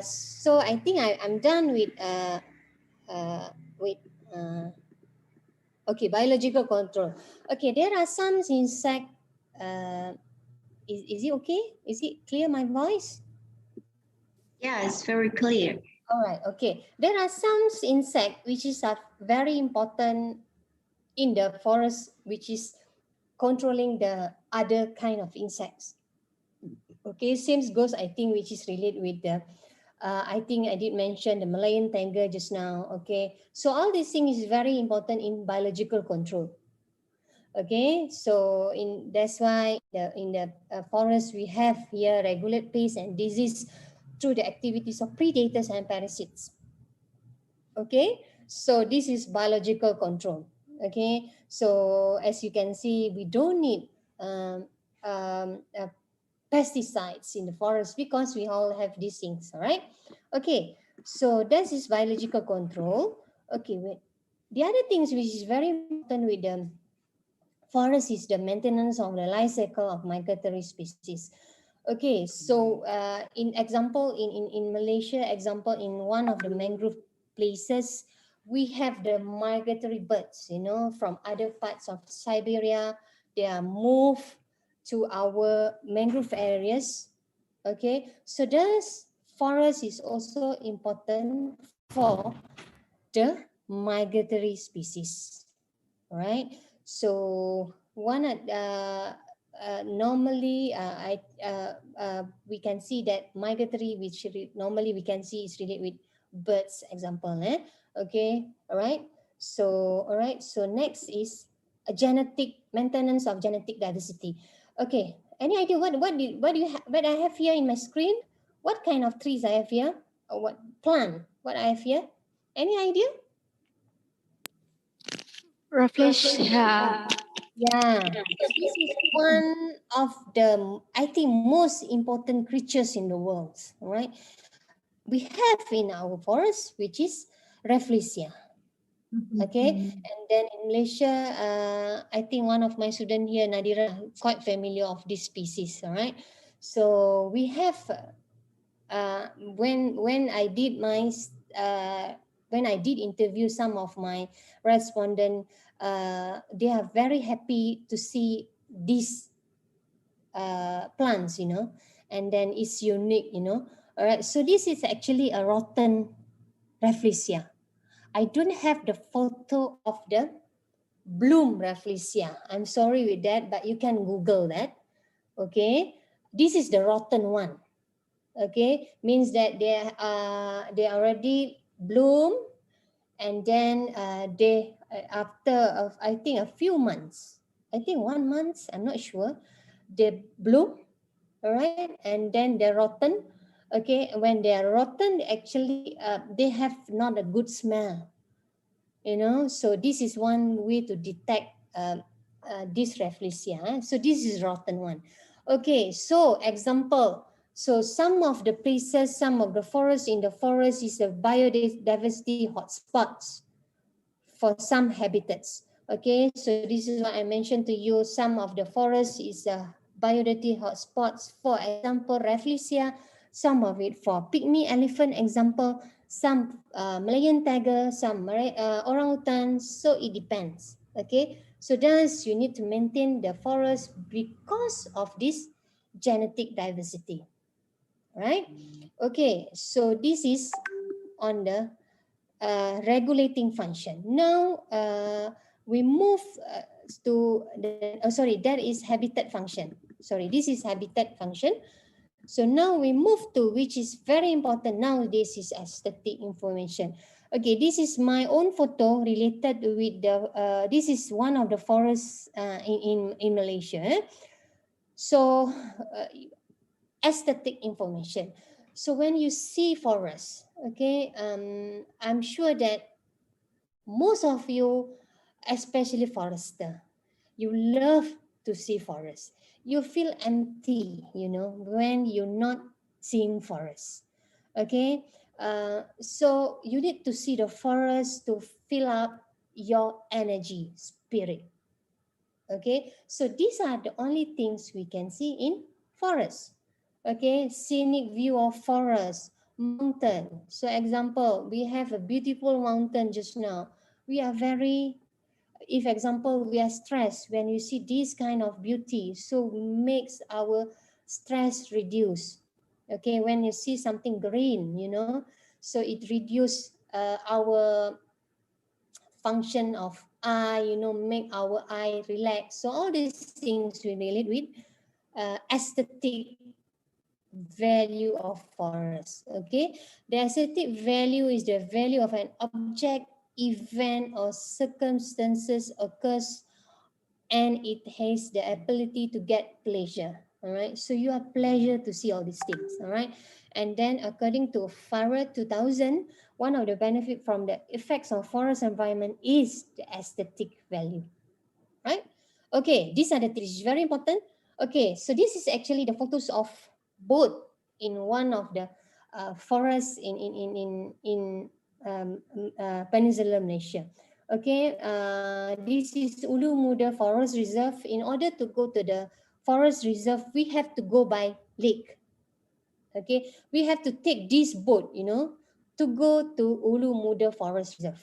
So I think I'm done with okay, biological control. Okay, there are some insect. Uh, is it okay? Is it clear my voice? Yeah, it's very clear. All right. Okay. There are some insect which is very important in the forest, which is controlling the other kind of insects. Okay, same goes, I think, which is related with the, I think I did mention the Malayan tiger just now. Okay, so all these things is very important in biological control. Okay, so that's why in the forest we have here regulate pests and disease through the activities of predators and parasites. Okay, so this is biological control. Okay, so as you can see, we don't need um, um, uh, pesticides in the forest because we all have these things. All right. Okay, so this is biological control. Okay, wait. The other things which is very important with the forest is the maintenance of the life cycle of migratory species. Okay, so in example, in Malaysia, example, in one of the mangrove places, we have the migratory birds, from other parts of Siberia. They are moved to our mangrove areas. Okay, so this forest is also important for the migratory species. All right. So normally we can see that migratory, which normally we can see is related with birds. Example, okay. All right. So all right. So next is a genetic maintenance of genetic diversity. Okay. Any idea what I have here in my screen? What kind of trees I have here? Or what plant? What I have here? Any idea? Rafflesia. Yeah, so this is one of the, I think, most important creatures in the world. All right, we have in our forest, which is Rafflesia. Okay, and then in Malaysia, I think one of my students here, Nadira, quite familiar of this species. All right, so we have when I did when I did interview some of my respondents, they are very happy to see these plants, and then it's unique. All right, so this is actually a rotten Rafflesia. I don't have the photo of the bloom Rafflesia. I'm sorry with that, but you can Google that. Okay, this is the rotten one. Okay, means that they already bloom, and then they after I think a few months, I think 1 month, I'm not sure, they bloom, all right, and then they're rotten. Okay, when they are rotten, actually they have not a good smell, so this is one way to detect this rafflesia. So this is rotten one. Okay, so example, so some of the places, some of the forests in the forest is a biodiversity hotspots for some habitats. Okay, so this is what I mentioned to you. Some of the forest is biodiversity hotspots. For example, Rafflesia. Some of it for pygmy elephant. Example, some Malayan tiger, some orangutan. So it depends. Okay, so thus you need to maintain the forest because of this genetic diversity, right? Okay, so this is on the regulating function. Now we move to the, sorry, that is habitat function. Sorry, this is habitat function. So now we move to, which is very important nowadays, is aesthetic information. Okay, this is my own photo related with the, this is one of the forests in Malaysia. So aesthetic information. So when you see forest, okay, I'm sure that most of you, especially forester, you love to see forest. You feel empty, when you're not seeing forest. Okay, so you need to see the forest to fill up your energy, spirit. Okay, so these are the only things we can see in forest. Okay, scenic view of forest, mountain. So example, we have a beautiful mountain just now. We are very, if example, we are stressed when you see this kind of beauty, so makes our stress reduce. Okay, when you see something green, so it reduce our function of eye, make our eye relax. So all these things we relate with aesthetic value of forest. Okay, the aesthetic value is the value of an object, event, or circumstances occurs, and it has the ability to get pleasure. All right, so you have pleasure to see all these things. All right, and then according to Farah 2000, one of the benefit from the effects of forest environment is the aesthetic value, right? Okay, these are the three, very important. Okay, so this is actually the photos of both in one of the forests in Peninsular Malaysia. Okay, this is Ulu Muda Forest Reserve. In order to go to the forest reserve, we have to go by lake. Okay, we have to take this boat, to go to Ulu Muda Forest Reserve.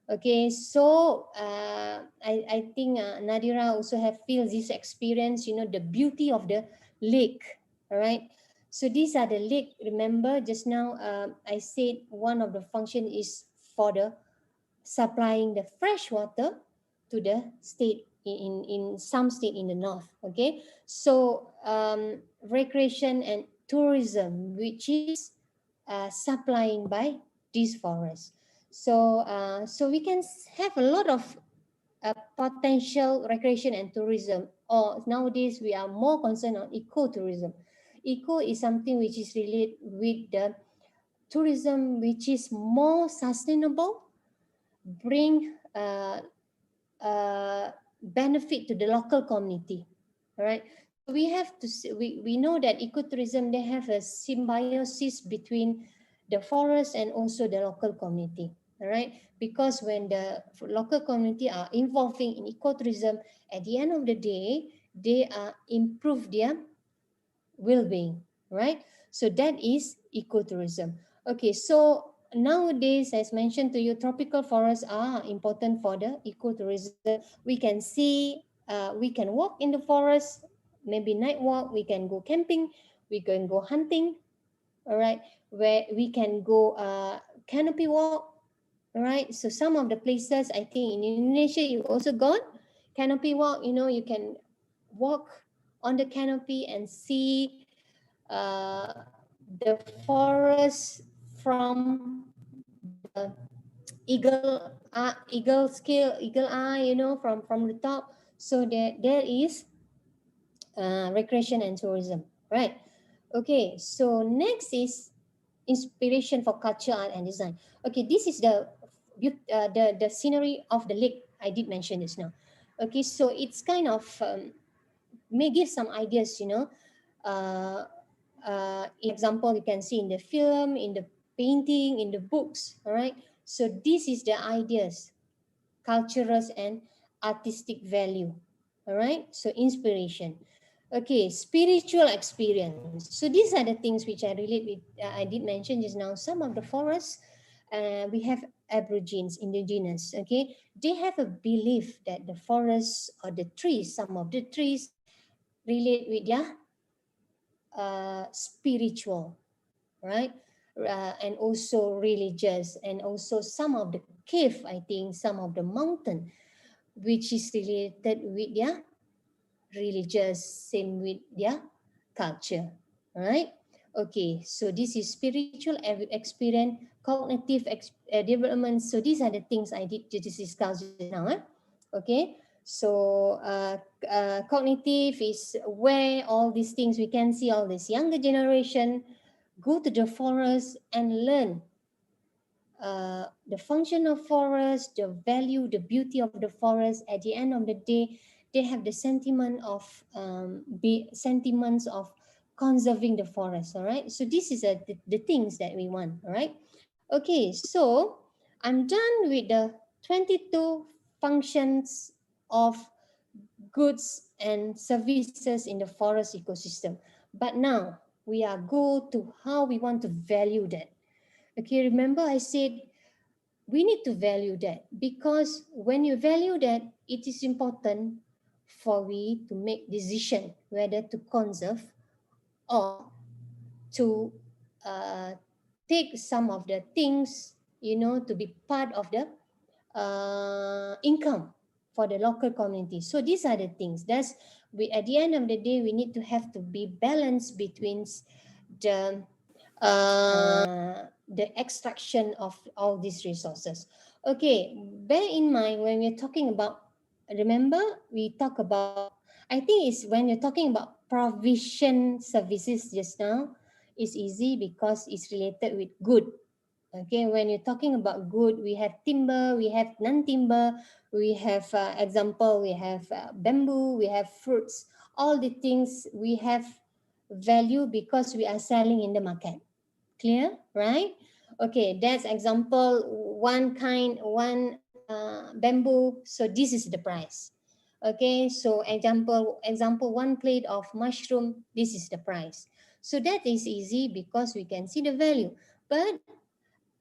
Okay, so I think Nadira also have feel this experience, the beauty of the lake. All right. So these are the lake. Remember just now I said one of the function is for the supplying the fresh water to the state in some state in the north. Okay, so recreation and tourism, which is supplying by these forests. So we can have a lot of potential recreation and tourism. Or nowadays we are more concerned on ecotourism. Eco is something which is related with the tourism which is more sustainable, bring benefit to the local community. All right. So we have to we know that ecotourism, they have a symbiosis between the forest and also the local community. All right. Because when the local community are involving in ecotourism, at the end of the day, they are improve their well-being, right? So that is ecotourism. Okay, so nowadays, as mentioned to you, tropical forests are important for the ecotourism. We can see, we can walk in the forest, maybe night walk, we can go camping, we can go hunting, all right, where we can go canopy walk, all right. So some of the places, I think in Indonesia, you also got canopy walk, you can walk on the canopy and see the forest from the eagle eye, from the top. So there is recreation and tourism, right? Okay, so next is inspiration for culture, art, and design. Okay, this is the scenery of the lake I did mention just now. Okay, so it's kind of may give some ideas, Uh, example you can see in the film, in the painting, in the books. All right. So this is the ideas, cultural and artistic value. All right. So inspiration. Okay, spiritual experience. So these are the things which I relate with. I did mention just now. Some of the forests, we have Aborigines, indigenous. Okay, they have a belief that the forests or the trees, some of the trees, relate with their spiritual, right? And also religious, and also some of the cave, I think, some of the mountain, which is related with their religious, same with their culture, right? Okay, so this is spiritual experience, cognitive development. So these are the things I did just discuss just now. Okay, so cognitive is where all these things we can see all this younger generation go to the forest and learn the function of forest, the value, the beauty of the forest. At the end of the day, they have the sentiments of conserving the forest. All right. So this is the things that we want. All right. Okay. So I'm done with the 22 functions of goods and services in the forest ecosystem. But now we are go to how we want to value that. Okay, remember I said we need to value that, because when you value that, it is important for we to make decision whether to conserve or to uh, take some of the things, to be part of the income for the local community. So these are the things. That's we at the end of the day we need to have to be balanced between the the extraction of all these resources. Okay, bear in mind when we're talking about, remember we talk about, I think it's when you're talking about provision services just now, it's easy because it's related with good. Okay, when you're talking about good, we have timber, we have non-timber, we have example, we have bamboo, we have fruits. All the things we have value because we are selling in the market. Clear, right? Okay, that's example one bamboo. So this is the price. Okay, so example one plate of mushroom. This is the price. So that is easy because we can see the value. But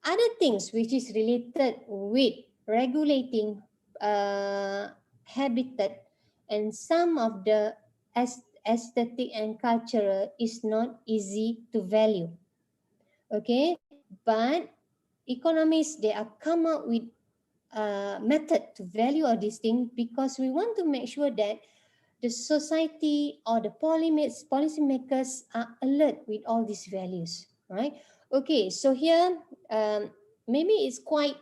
other things which is related with regulating habitat and some of the aesthetic and cultural is not easy to value. Okay, but economists, they are come up with a method to value all these things because we want to make sure that the society or the policymakers are alert with all these values, right? Okay, so here maybe it's quite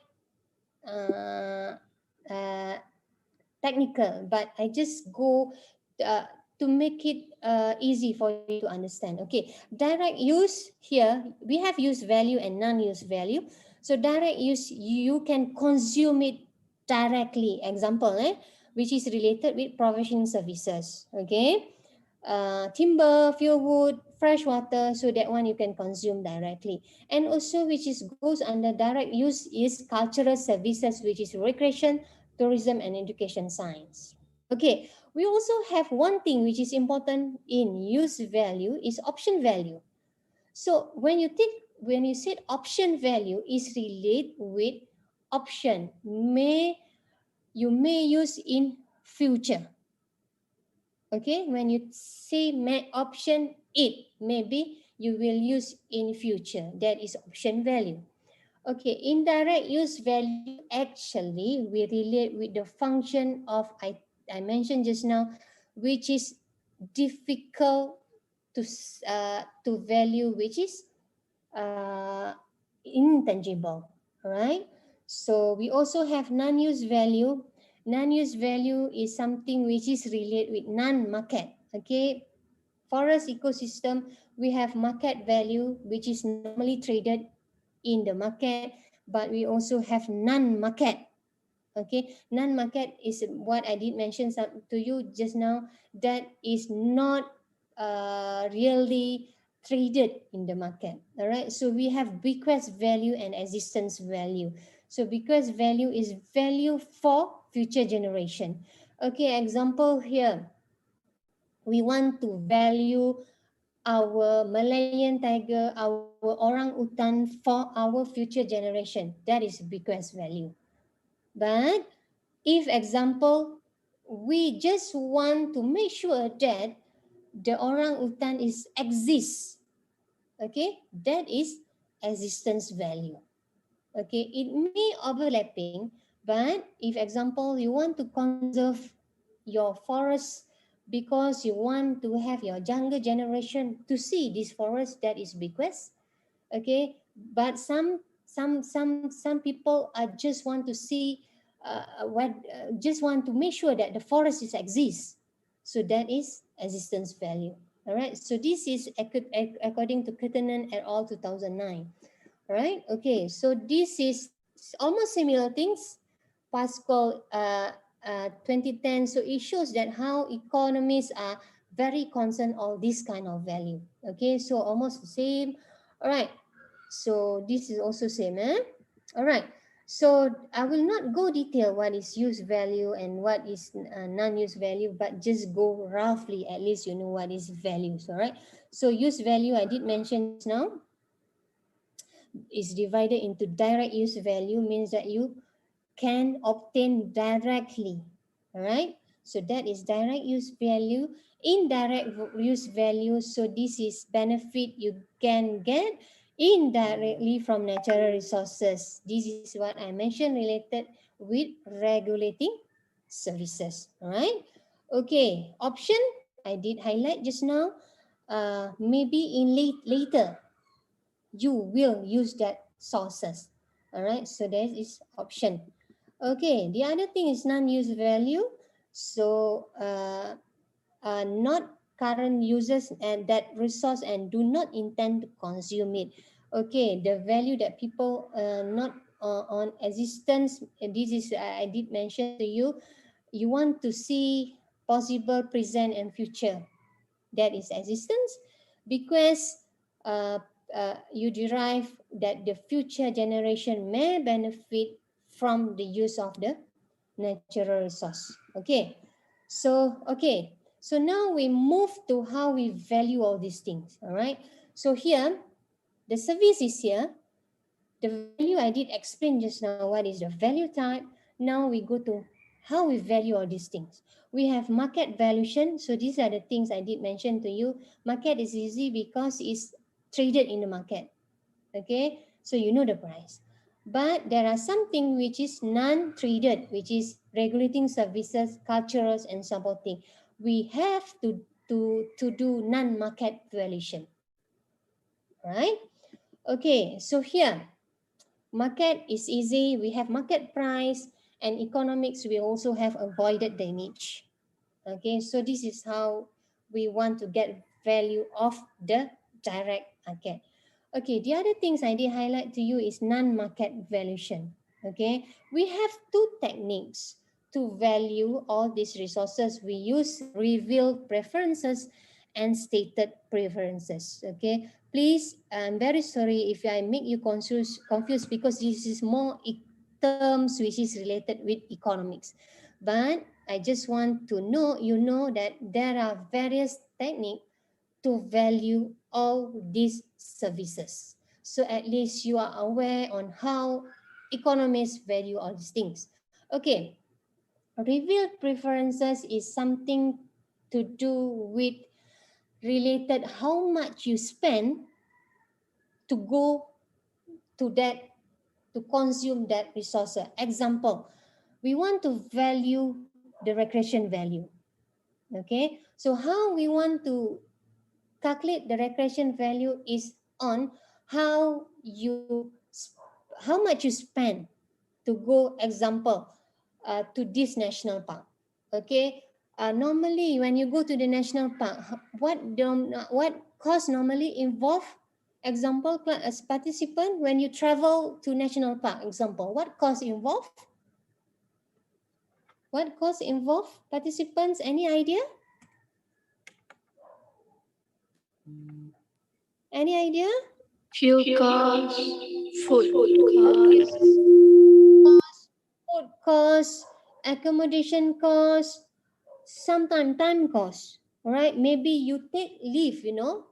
uh, uh, technical, but I just go uh, to make it easy for you to understand. Okay, direct use, here we have use value and non-use value. So direct use, you can consume it directly. Example, which is related with provision services. Okay, timber, fuel wood, fresh water. So that one you can consume directly. And also which is goes under direct use is cultural services, which is recreation, tourism, and education science. Okay, we also have one thing which is important in use value is option value. So when you said option value is relate with option you may use in future. Okay, when you say may option it, maybe you will use in future. That is option value. Okay, indirect use value, actually we relate with the function of I mentioned just now, which is difficult to value, which is uh, intangible, right? So we also have non-use value. Non-use value is something which is related with non-market. Okay, forest ecosystem, we have market value which is normally traded in the market, but we also have non-market. Okay, non-market is what I did mention to you just now, that is not really traded in the market. All right, so we have bequest value and existence value. So bequest value is value for future generation. Okay, example here, we want to value our Malayan tiger, our orang utan for our future generation. That is bequest value. But if example, we just want to make sure that the orang utan is exists, okay, that is existence value. Okay, it may overlapping, but if example you want to conserve your forest because you want to have your younger generation to see this forest, that is bequest. Okay, but some people are just want to see just want to make sure that the forest is exists, so that is existence value. All right, so this is according to Kitanen et al 2009. All right, okay, so this is almost similar things, Pascal 2010. So it shows that how economists are very concerned all this kind of value. Okay, so almost the same. All right, so this is also same, eh? All right. So I will not go detail what is use value and what is non-use value, but just go roughly. At least you know what is values. All right. So use value I did mention just now is divided into direct use value, means that you can obtain directly. All right. So that is direct use value. Indirect use value. So this is benefit you can get indirectly from natural resources. This is what I mentioned related with regulating services. All right. Okay. Option I did highlight just now. Maybe in later you will use that sources. All right, so that is option. Okay, the other thing is non-use value. So not current users and that resource and do not intend to consume it. Okay, the value that people not on existence, and this is I did mention to you, you want to see possible present and future, that is existence, because uh, you derive that the future generation may benefit from the use of the natural resource. Okay, so now we move to how we value all these things. All right, so here the service is here. The value I did explain just now, what is the value type. Now we go to how we value all these things. We have market valuation. So these are the things I did mention to you. Market is easy because it's traded in the market. Okay, so you know the price. But there are something which is non-traded, which is regulating services, cultures, and supporting. We have to do non-market valuation. Right? Okay, so here market is easy. We have market price, and economics we also have avoided damage. Okay, so this is how we want to get value of the direct market. Okay, the other things I did highlight to you is non-market valuation. Okay, we have two techniques to value all these resources. We use revealed preferences and stated preferences. Okay, please, I'm very sorry if I make you confused because this is more terms which is related with economics. But I just want to know, you know, that there are various techniques to value all these services. So at least you are aware on how economists value all these things. Okay, revealed preferences is something to do with related how much you spend to go to that, to consume that resource. Example, we want to value the recreation value. Okay, so how we want to calculate the recreation value is on how how much you spend to go, example, to this national park. Okay, normally when you go to the national park, what cost normally involve? Example, as participant, when you travel to national park, example, what cost involve? What cost involve, participants? Any idea? Any idea? Fuel cost, food Okay. cost. Food cost, accommodation cost, sometimes time cost. All right, maybe you take leave,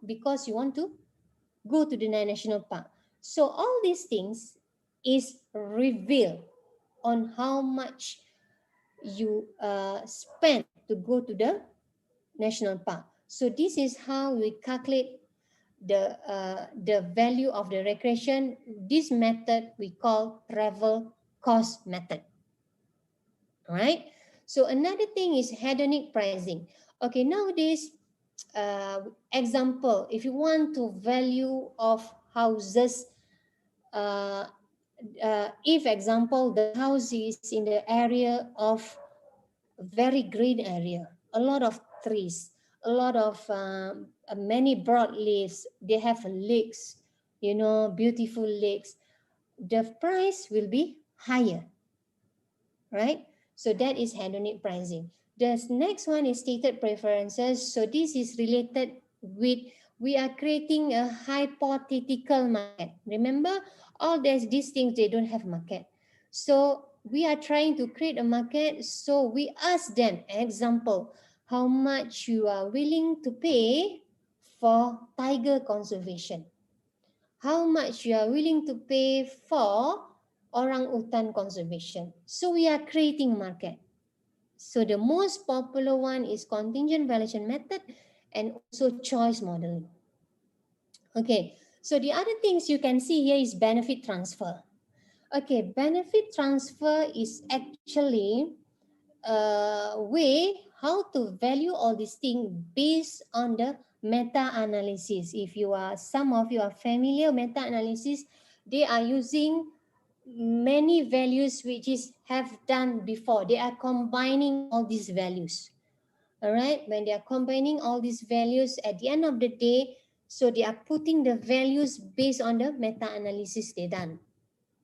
because you want to go to the national park. So all these things is revealed on how much you spend to go to the national park. So this is how we calculate the value of the recreation. This method we call travel cost method. All right. So another thing is hedonic pricing. Okay, nowadays, example, if you want to value of houses, uh, if example the house is in the area of very green area, a lot of trees, a lot of many broad leaves, they have lakes, beautiful lakes, the price will be higher, right? So that is hedonic pricing. The next one is stated preferences. So this is related with, we are creating a hypothetical market. Remember, all these things, they don't have market. So we are trying to create a market. So we ask them, example, how much you are willing to pay for tiger conservation, how much you are willing to pay for orangutan conservation. So we are creating market. So the most popular one is contingent valuation method and also choice modeling. Okay, so the other things you can see here is benefit transfer. Okay, benefit transfer is actually a way how to value all these things based on the meta-analysis. If you are, some of you are familiar meta-analysis, they are using many values which is have done before. They are combining all these values. All right, when they are combining all these values at the end of the day, so they are putting the values based on the meta-analysis they done.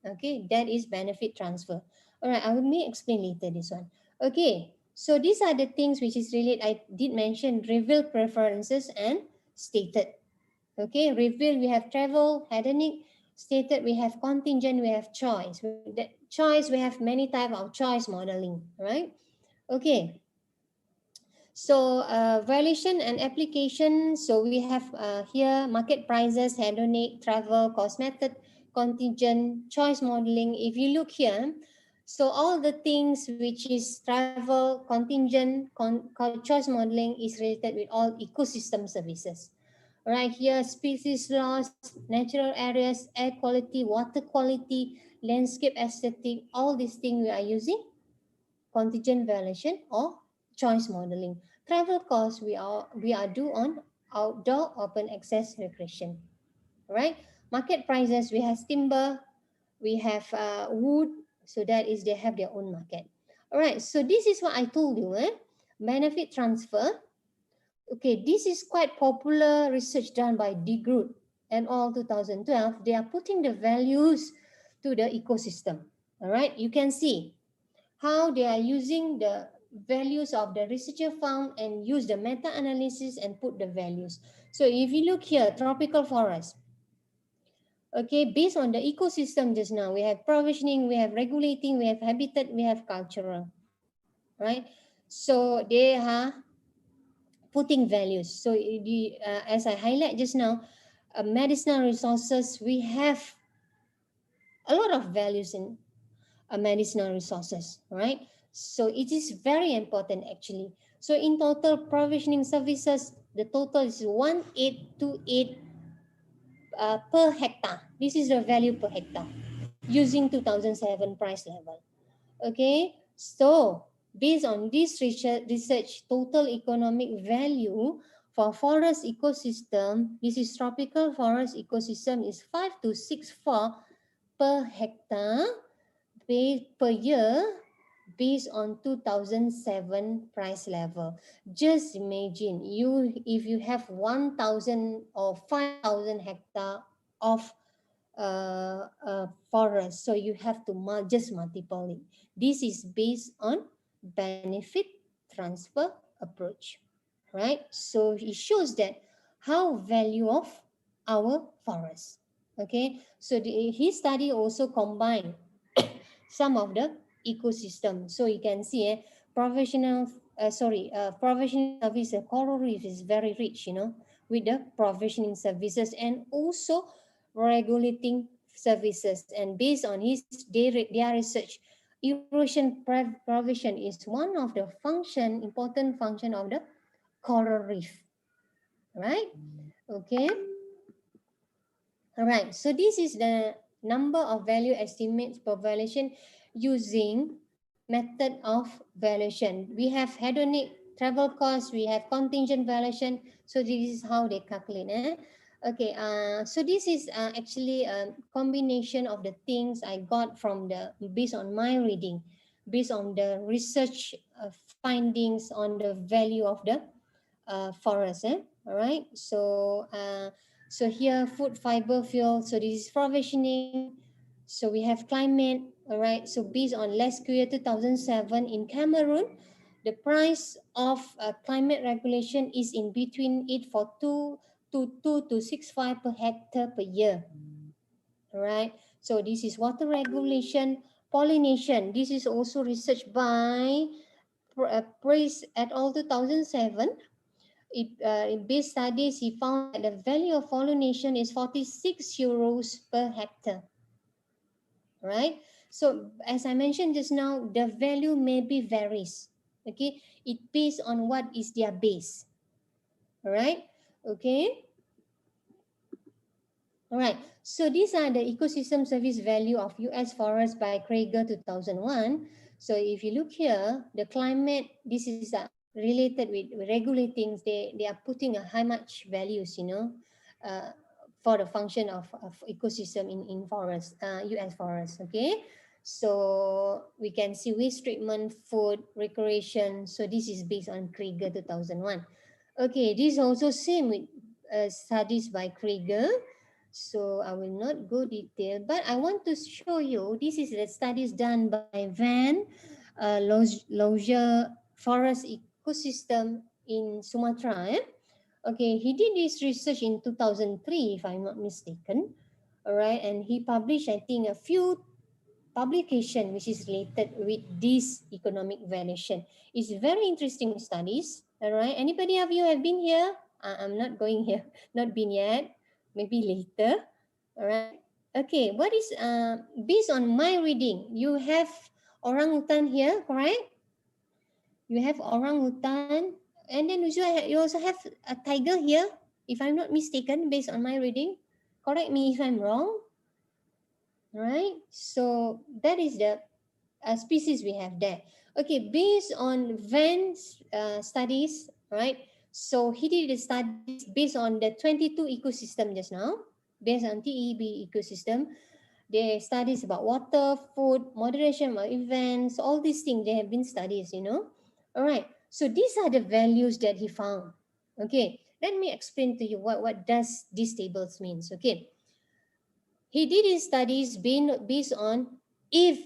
Okay, that is benefit transfer. All right, I will may explain later this one. Okay, so these are the things which is related. I did mention reveal preferences and stated. Okay, reveal, we have travel, hedonic. Stated, we have contingent, we have choice. The choice, we have many type of choice modeling, right? Okay, so valuation and application. So we have here market prices, hedonic, travel, cost method, contingent, choice modeling. If you look here, so all the things which is travel, contingent, choice modeling is related with all ecosystem services. Right here, species loss, natural areas, air quality, water quality, landscape aesthetic, all these things we are using contingent valuation or choice modeling. Travel costs we are due on outdoor open access recreation. Right? Market prices, we have timber, we have wood, so that is they have their own market. All right, so this is what I told you. Benefit transfer. Okay, this is quite popular research done by D Group and all 2012. They are putting the values to the ecosystem. All right, you can see how they are using the values of the researcher found and use the meta-analysis and put the values. So if you look here, tropical forest. Okay, based on the ecosystem just now, we have provisioning, we have regulating, we have habitat, we have cultural, right? So they are putting values. So as I highlight just now, medicinal resources, we have a lot of values in medicinal resources, right? So it is very important actually. So in total provisioning services, the total is 1828 per hectare. This is the value per hectare using 2007 price level. Okay, so based on this research total economic value For forest ecosystem, this is tropical forest ecosystem is 5 to 6 per hectare per year based on 2007 price level. Just imagine you if you have 1,000 or 5,000 hectare of forest, so you have to just multiply it. This is based on benefit transfer approach, right? So it shows that how value of our forest. Okay, so his study also combined some of the ecosystem. So you can see provisioning service, coral reef is very rich, with the provisioning services and also regulating services. And based on their research, erosion provision is one of the important function of the coral reef, right? Okay. All right, so this is the number of value estimates per valuation using method of valuation. We have hedonic travel cost, we have contingent valuation. So this is how they calculate. Okay, so this is actually a combination of the things I got from based on my reading, based on the research findings on the value of the forest. All right, so here food, fiber, fuel. So this is provisioning. So we have climate. All right, so based on last year 2007 in Cameroon, the price of climate regulation is in between 842 to 2 to 65 per hectare per year. All right, so this is water regulation. Pollination, this is also researched by Price et al. 2007. In base studies, he found that the value of pollination is 46 euros per hectare, right? So as I mentioned just now, the value maybe varies, okay? It based on what is their base, all right? Okay. All right, so these are the ecosystem service value of US forest by Krieger 2001. So if you look here, the climate, this is related with regulating, they are putting a how much values, uh, for the function of ecosystem in forest, US forest, okay? So we can see waste treatment, food, recreation. So this is based on Krieger 2001. Okay, this is also same with studies by Krieger. So I will not go detail, but I want to show you, this is the studies done by Van Lozier Forest Ecosystem in Sumatra. Okay, he did this research in 2003, if I'm not mistaken. All right, and he published, I think, a few publication which is related with this economic valuation. It's very interesting studies. All right, anybody of you have been here? I'm not going here, not been yet, maybe later. All right, okay, what is based on my reading, you have orangutan here, correct? You have orangutan, and then you also have a tiger here, if I'm not mistaken, based on my reading. Correct me if I'm wrong. Right, so that is the species we have there. Okay, based on Van's studies, right? So he did the studies based on the 22 ecosystem just now, based on TEB ecosystem. They studies about water, food, moderation of events, all these things. They have been studies, All right. So these are the values that he found. Okay. Let me explain to you what does these tables means. Okay. He did his studies based on, if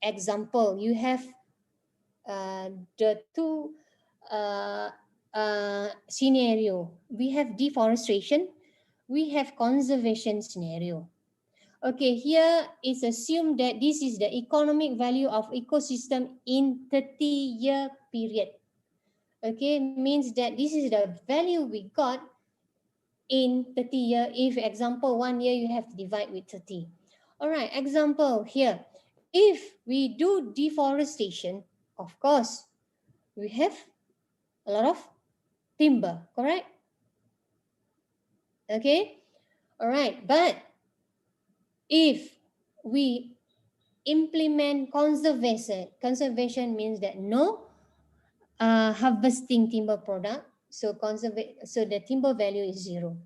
example you have the two uh, scenario, we have deforestation, we have conservation scenario. Okay, here it's assumed that this is the economic value of ecosystem in 30-year period. Okay, means that this is the value we got in 30 year. If example 1 year, you have to divide with 30. All right, example here. If we do deforestation, of course, we have a lot of timber, correct? Okay, all right. But if we implement conservation means that no harvesting timber product. So the timber value is 0.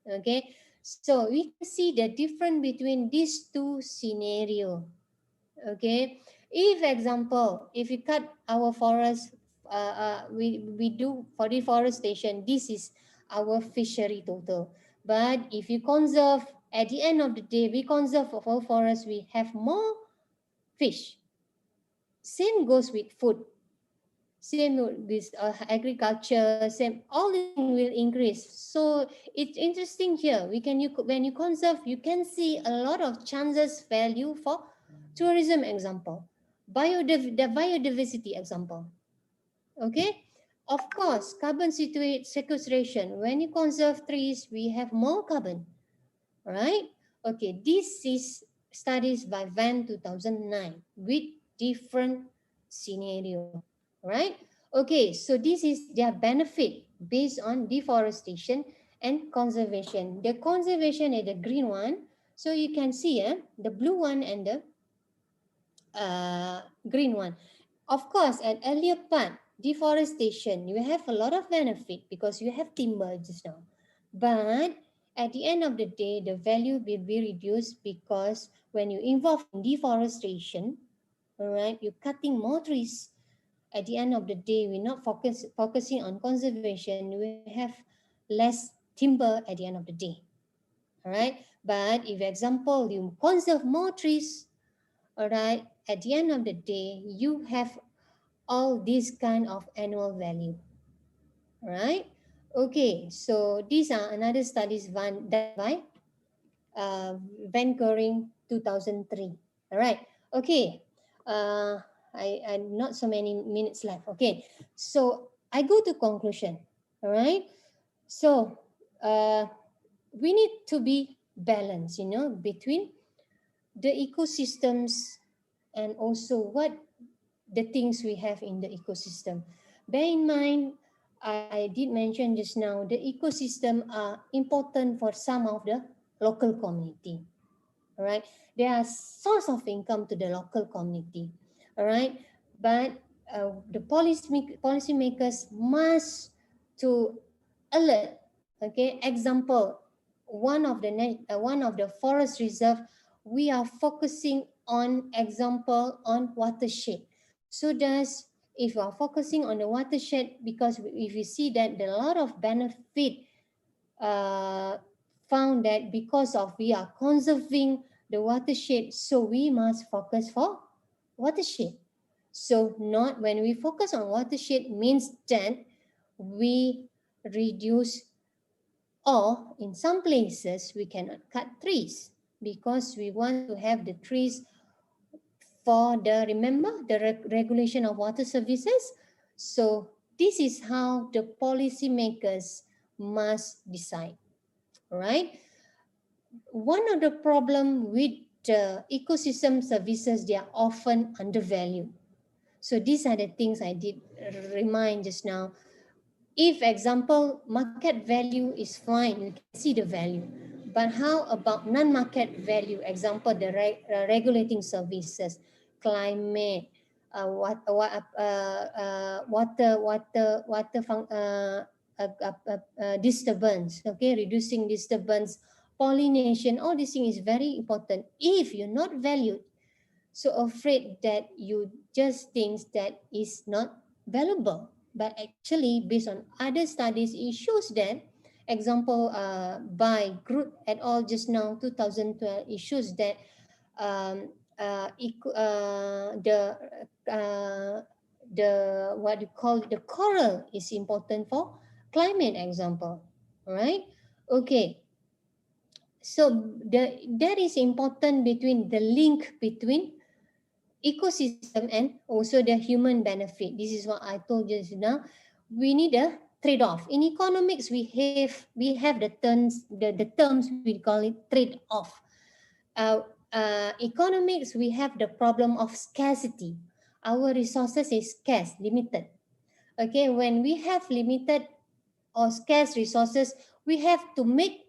Okay, so we can see the difference between these two scenario. Okay, if example, if we cut our forest, we do for deforestation, this is our fishery total. But if you conserve, at the end of the day, we conserve of our forest, we have more fish. Same goes with food. Same with agriculture. Same, all these things will increase. So it's interesting here. When you conserve, you can see a lot of chances value for tourism example, the biodiversity example. Okay, of course, sequestration. When you conserve trees, we have more carbon, right? Okay, this is studies by Van 2009 with different scenario, right? Okay, so this is their benefit based on deforestation and conservation. The conservation is the green one, so you can see the blue one and the green one. Of course, at earlier part, deforestation, you have a lot of benefit because you have timber just now. But at the end of the day, the value will be reduced because when you involve in deforestation, all right, you're cutting more trees. At the end of the day, we're not focusing on conservation. We have less timber at the end of the day. All right. But if example, you conserve more trees, all right, at the end of the day, you have all these kind of annual value, right? Okay, so these are another studies done by Van Goring 2003. All right, okay. Uh, I not so many minutes left. Okay, so I go to conclusion. All right, so uh, we need to be balanced, between the ecosystems and also what the things we have in the ecosystem. Bear in mind, I did mention just now, the ecosystem are important for some of the local community. All right, they are source of income to the local community. All right, but the policymakers must to alert. Okay, example, one of the forest reserve, we are focusing on example on watershed. So does if we are focusing on the watershed, because if you see that there are a lot of benefit uh, found that because of we are conserving the watershed, so we must focus for watershed. So not when we focus on watershed means that we reduce, or in some places we cannot cut trees because we want to have the trees for the, remember the regulation of water services. So this is how the policymakers must decide, right? One of the problem with the ecosystem services, they are often undervalued. So these are the things I did remind just now. If example, market value is fine, you can see the value. But how about non-market value? Example, the regulating services, climate, disturbance, okay, reducing disturbance, pollination, all these things is very important. If you're not valued, so afraid that you just think that is not valuable, but actually based on other studies it shows that, example by Groot et al just now 2012, it shows that um, uh, the what you call the coral is important for climate example, right? Okay, so that is important between the link between ecosystem and also the human benefit. This is what I told you just now. We need a trade-off. In economics, we have the terms we call it trade-off. Economics, we have the problem of scarcity. Our resources is scarce, limited. Okay, when we have limited or scarce resources, we have to make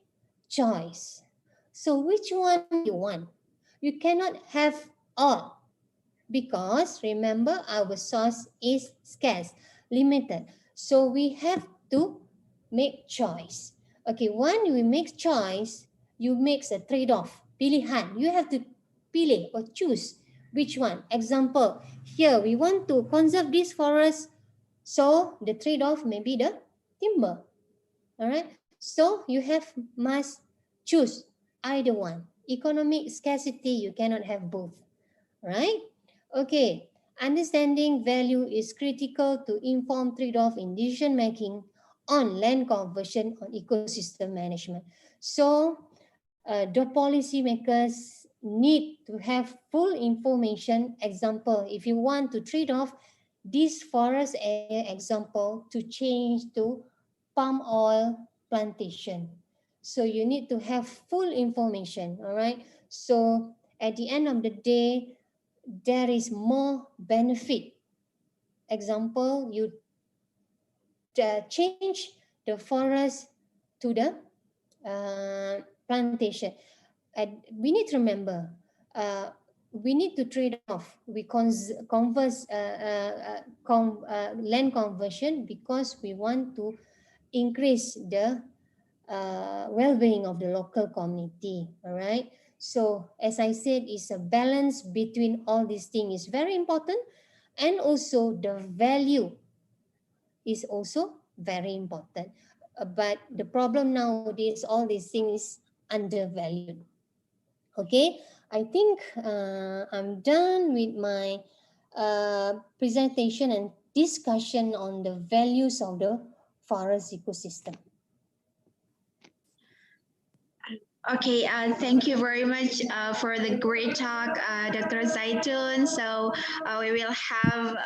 choice. So which one you want? You cannot have all, because remember our source is scarce, limited. So we have to make choice. Okay, when we make choice, you make a trade-off. Pilihan. You have to pilih or choose which one. Example, here we want to conserve this forest, so the trade-off may be the timber. All right. So you must choose either one. Economic scarcity, you cannot have both. Right? Okay. Understanding value is critical to inform trade-off in decision making on land conversion, on ecosystem management. So the policymakers need to have full information. Example, if you want to trade off this forest area example to change to palm oil plantation. So you need to have full information, all right? So at the end of the day, there is more benefit. Example, you change the forest to the plantation. We need to remember, uh, we need to trade off. We land conversion because we want to increase the well-being of the local community. All right. So as I said, it's a balance between all these things is very important, and also the value is also very important. But the problem nowadays, all these things undervalued. Okay, I think I'm done with my presentation and discussion on the values of the forest ecosystem. Okay, thank you very much for the great talk, Dr. Zaiton. So we will have